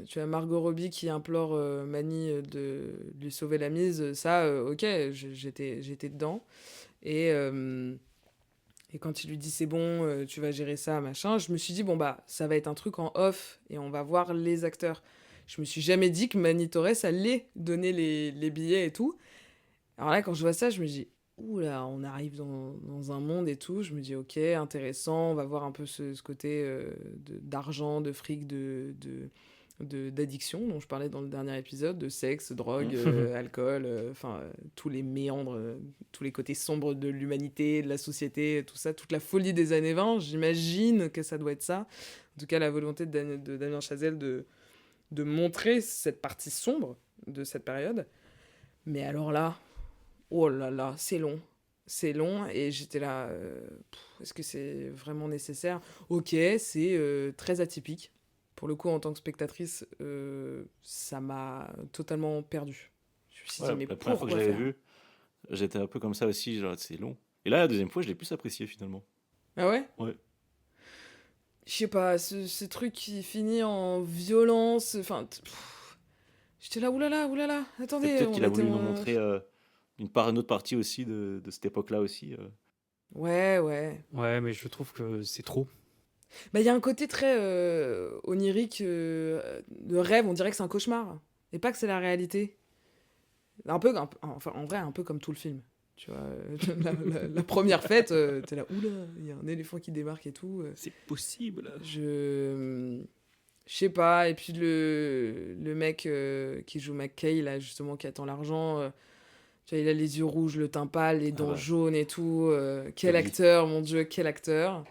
tu as Margot Robbie qui implore Manny de lui sauver la mise. Ça, ok, j'étais dedans. Et, euh, et quand il lui dit, c'est bon, tu vas gérer ça, machin, je me suis dit, bon, bah, ça va être un truc en off et on va voir les acteurs. Je me suis jamais dit que Manny Torres allait donner les billets et tout. Alors là, quand je vois ça, je me dis, ouh là, on arrive dans un monde et tout. Je me dis, ok, intéressant, on va voir un peu ce côté d'argent, de fric, d'addiction dont je parlais dans le dernier épisode, de sexe, drogue, alcool, enfin, tous les méandres, tous les côtés sombres de l'humanité, de la société, tout ça, toute la folie des années 20. J'imagine que ça doit être ça. En tout cas, la volonté de Damien Chazelle de montrer cette partie sombre de cette période. Mais alors là, oh là là, c'est long. C'est long et j'étais là, est-ce que c'est vraiment nécessaire? Ok, c'est très atypique. Pour le coup, en tant que spectatrice, ça m'a totalement perdue. Je me suis dit, Ouais, mais la première fois que je pourquoi l'avais faire? vu, j'étais un peu comme ça aussi, genre c'est long. Et là, la deuxième fois, je l'ai plus apprécié finalement. Ah ouais? Ouais. Je sais pas, ce truc qui finit en violence, enfin... J'étais là, oulala, oulala, Et attendez, peut-être on qu'il a était... voulu nous montrer une autre partie aussi de cette époque-là aussi. Ouais, ouais. Ouais, mais je trouve que c'est trop. Bah, il y a un côté très onirique de rêve, on dirait que c'est un cauchemar. Et pas que c'est la réalité. Enfin, en vrai, un peu comme tout le film. Tu vois, la première fête, t'es là, oula, il y a un éléphant qui débarque et tout. C'est possible. Je sais pas. Et puis le mec qui joue McKay, là, justement, qui attend l'argent, tu vois, il a les yeux rouges, le teint pâle, les Ah dents bah, jaunes et tout. Quel Toby. acteur, mon Dieu, quel acteur.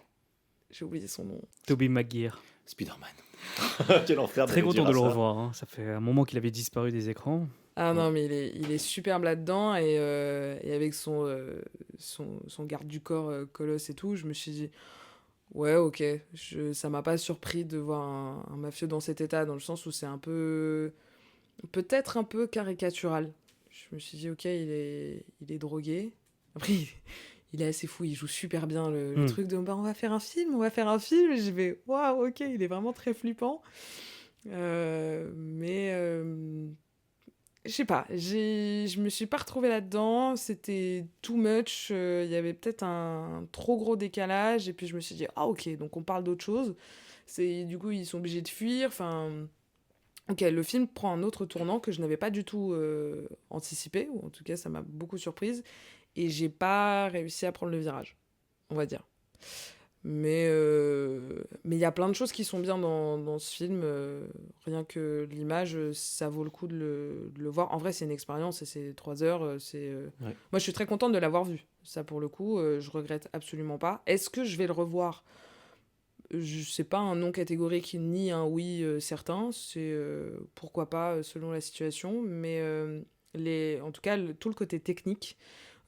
J'ai oublié son nom. Tobey Maguire. Spider-Man. Quel enfer Très de content dire de à le ça. revoir, hein. Ça fait un moment qu'il avait disparu des écrans. Ah Mm. non, mais il est superbe là-dedans et avec son garde du corps colosse et tout, je me suis dit, ouais, ok, ça m'a pas surpris de voir un mafieux dans cet état, dans le sens où c'est un peu, peut-être un peu caricatural. Je me suis dit, ok, il est drogué. Après, il est assez fou, il joue super bien le truc de, bah, on va faire un film, on va faire un film. Et je vais, waouh, ok, il est vraiment très flippant. Mais je sais pas, je me suis pas retrouvée là-dedans, c'était too much, il y avait peut-être un trop gros décalage, et puis je me suis dit, ah ok, donc on parle d'autre chose. Du coup, ils sont obligés de fuir, enfin... Ok, le film prend un autre tournant que je n'avais pas du tout anticipé, ou en tout cas ça m'a beaucoup surprise, et j'ai pas réussi à prendre le virage, on va dire. Mais il y a plein de choses qui sont bien dans ce film. Rien que l'image, ça vaut le coup de le voir. En vrai, c'est une expérience et c'est 3 heures. Ouais. Moi, je suis très contente de l'avoir vu. Ça, pour le coup, je regrette absolument pas. Est-ce que je vais le revoir? Je sais pas, un non catégorique ni un oui certain. C'est pourquoi pas selon la situation. Mais en tout cas, tout le côté technique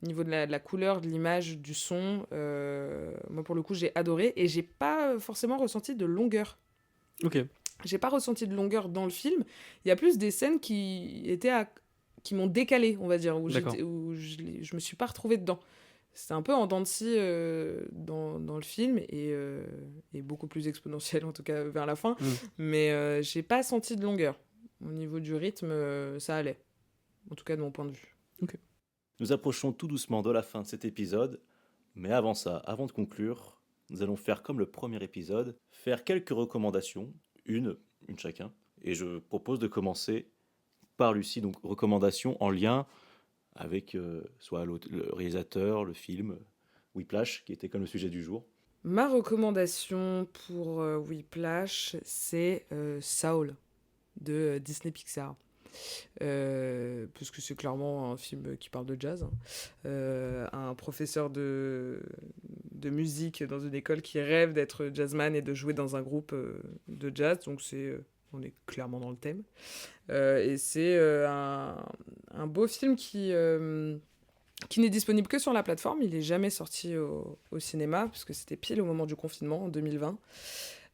au niveau de la couleur, de l'image, du son, moi pour le coup j'ai adoré et j'ai pas forcément ressenti de longueur. Ok. J'ai pas ressenti de longueur dans le film. Il y a plus des scènes qui m'ont décalé, on va dire, D'accord. où je me suis pas retrouvée dedans. C'était un peu en dents de scie dans le film et beaucoup plus exponentiel en tout cas vers la fin. Mais j'ai pas senti de longueur. Au niveau du rythme, ça allait. En tout cas de mon point de vue. Nous approchons tout doucement de la fin de cet épisode, mais avant ça, avant de conclure, nous allons faire comme le premier épisode, faire quelques recommandations, une chacun, et je propose de commencer par Lucie, donc recommandations en lien avec soit le réalisateur, le film, Whiplash, qui était comme le sujet du jour. Ma recommandation pour Whiplash, c'est Saul de Disney Pixar. Parce que c'est clairement un film qui parle de jazz. Un professeur de musique dans une école qui rêve d'être jazzman et de jouer dans un groupe de jazz. Donc on est clairement dans le thème. Et c'est un beau film qui n'est disponible que sur la plateforme. Il n'est jamais sorti au cinéma, parce que c'était pile au moment du confinement, en 2020.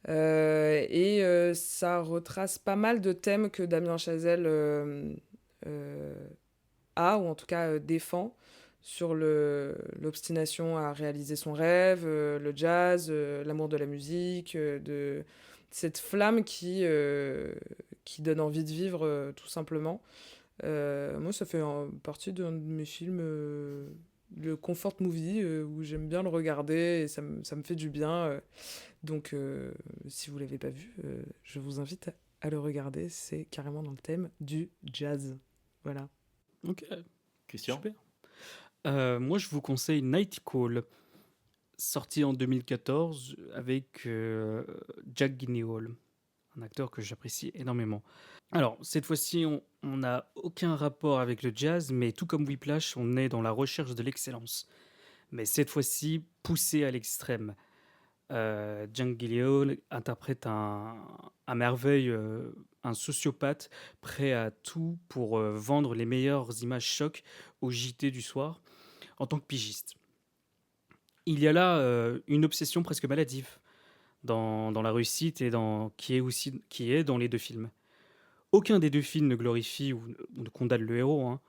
Ça retrace pas mal de thèmes que Damien Chazelle euh, a, ou en tout cas défend, sur l'obstination à réaliser son rêve, le jazz, l'amour de la musique, de cette flamme qui donne envie de vivre, tout simplement. Moi, ça fait partie d'un de mes films, le comfort movie, où j'aime bien le regarder et ça me fait du bien. Donc, si vous l'avez pas vu, je vous invite à le regarder. C'est carrément dans le thème du jazz. Voilà. Ok, Christian? super. Moi, je vous conseille Night Call, sorti en 2014 avec Jack Gyllenhaal, un acteur que j'apprécie énormément. Alors, cette fois-ci, on n'a aucun rapport avec le jazz, mais tout comme Whiplash, on est dans la recherche de l'excellence. Mais cette fois-ci, poussé à l'extrême. Jack Gyllenhaal interprète à merveille un sociopathe prêt à tout pour vendre les meilleures images chocs au JT du soir en tant que pigiste. Il y a là une obsession presque maladive dans la réussite et qui est dans les deux films. Aucun des deux films ne glorifie ou ne condamne le héros, hein,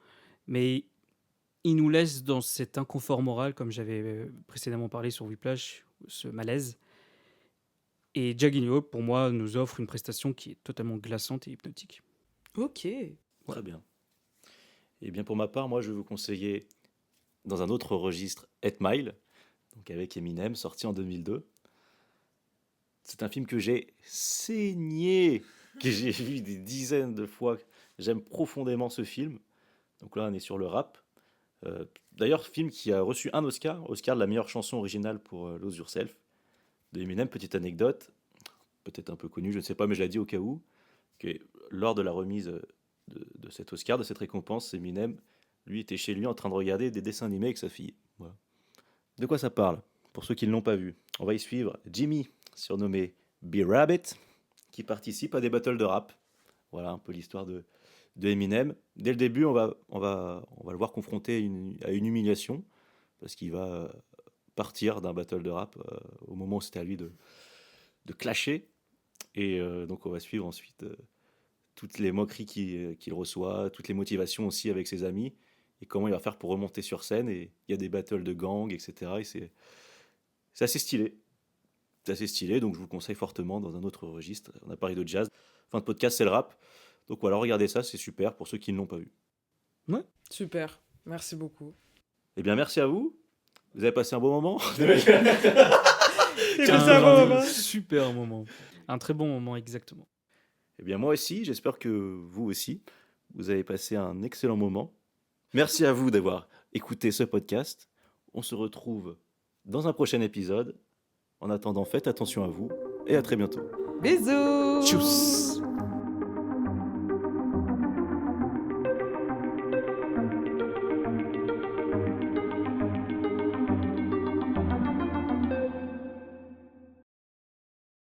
mais il nous laisse dans cet inconfort moral, comme j'avais précédemment parlé sur Whiplash, ce malaise. Et Jack Gyllenhaal, pour moi, nous offre une prestation qui est totalement glaçante et hypnotique. Ok. Très bien. Et bien pour ma part, moi je vais vous conseiller dans un autre registre 8 Mile, donc avec Eminem, sorti en 2002. C'est un film que j'ai saigné, que j'ai vu des dizaines de fois. J'aime profondément ce film. Donc là, on est sur le rap. D'ailleurs, film qui a reçu un Oscar, Oscar de la meilleure chanson originale pour Lose Yourself, de Eminem. Petite anecdote, peut-être un peu connue, je ne sais pas, mais je la dis au cas où, que lors de la remise de cet Oscar, de cette récompense, Eminem, lui, était chez lui en train de regarder des dessins animés avec sa fille. Voilà. De quoi ça parle? Pour ceux qui ne l'ont pas vu, on va y suivre Jimmy, surnommé B-Rabbit, qui participe à des battles de rap. Voilà un peu l'histoire de Eminem. Dès le début, on va le voir confronté à une humiliation, parce qu'il va partir d'un battle de rap au moment où c'était à lui de clasher. Et donc on va suivre ensuite toutes les moqueries qu'il reçoit, toutes les motivations aussi avec ses amis, et comment il va faire pour remonter sur scène. Et il y a des battles de gang, etc. Et c'est assez stylé. C'est assez stylé, donc je vous le conseille fortement dans un autre registre. On a parlé de jazz. Fin de podcast, c'est le rap. Donc voilà, regardez ça, c'est super pour ceux qui ne l'ont pas vu. Ouais. Super. Merci beaucoup. Eh bien, merci à vous. Vous avez passé un bon moment. C'est ça, bon moment. Super moment. Un très bon moment, exactement. Eh bien, moi aussi, j'espère que vous aussi, vous avez passé un excellent moment. Merci à vous d'avoir écouté ce podcast. On se retrouve dans un prochain épisode. En attendant, faites attention à vous et à très bientôt. Bisous. Tchuss.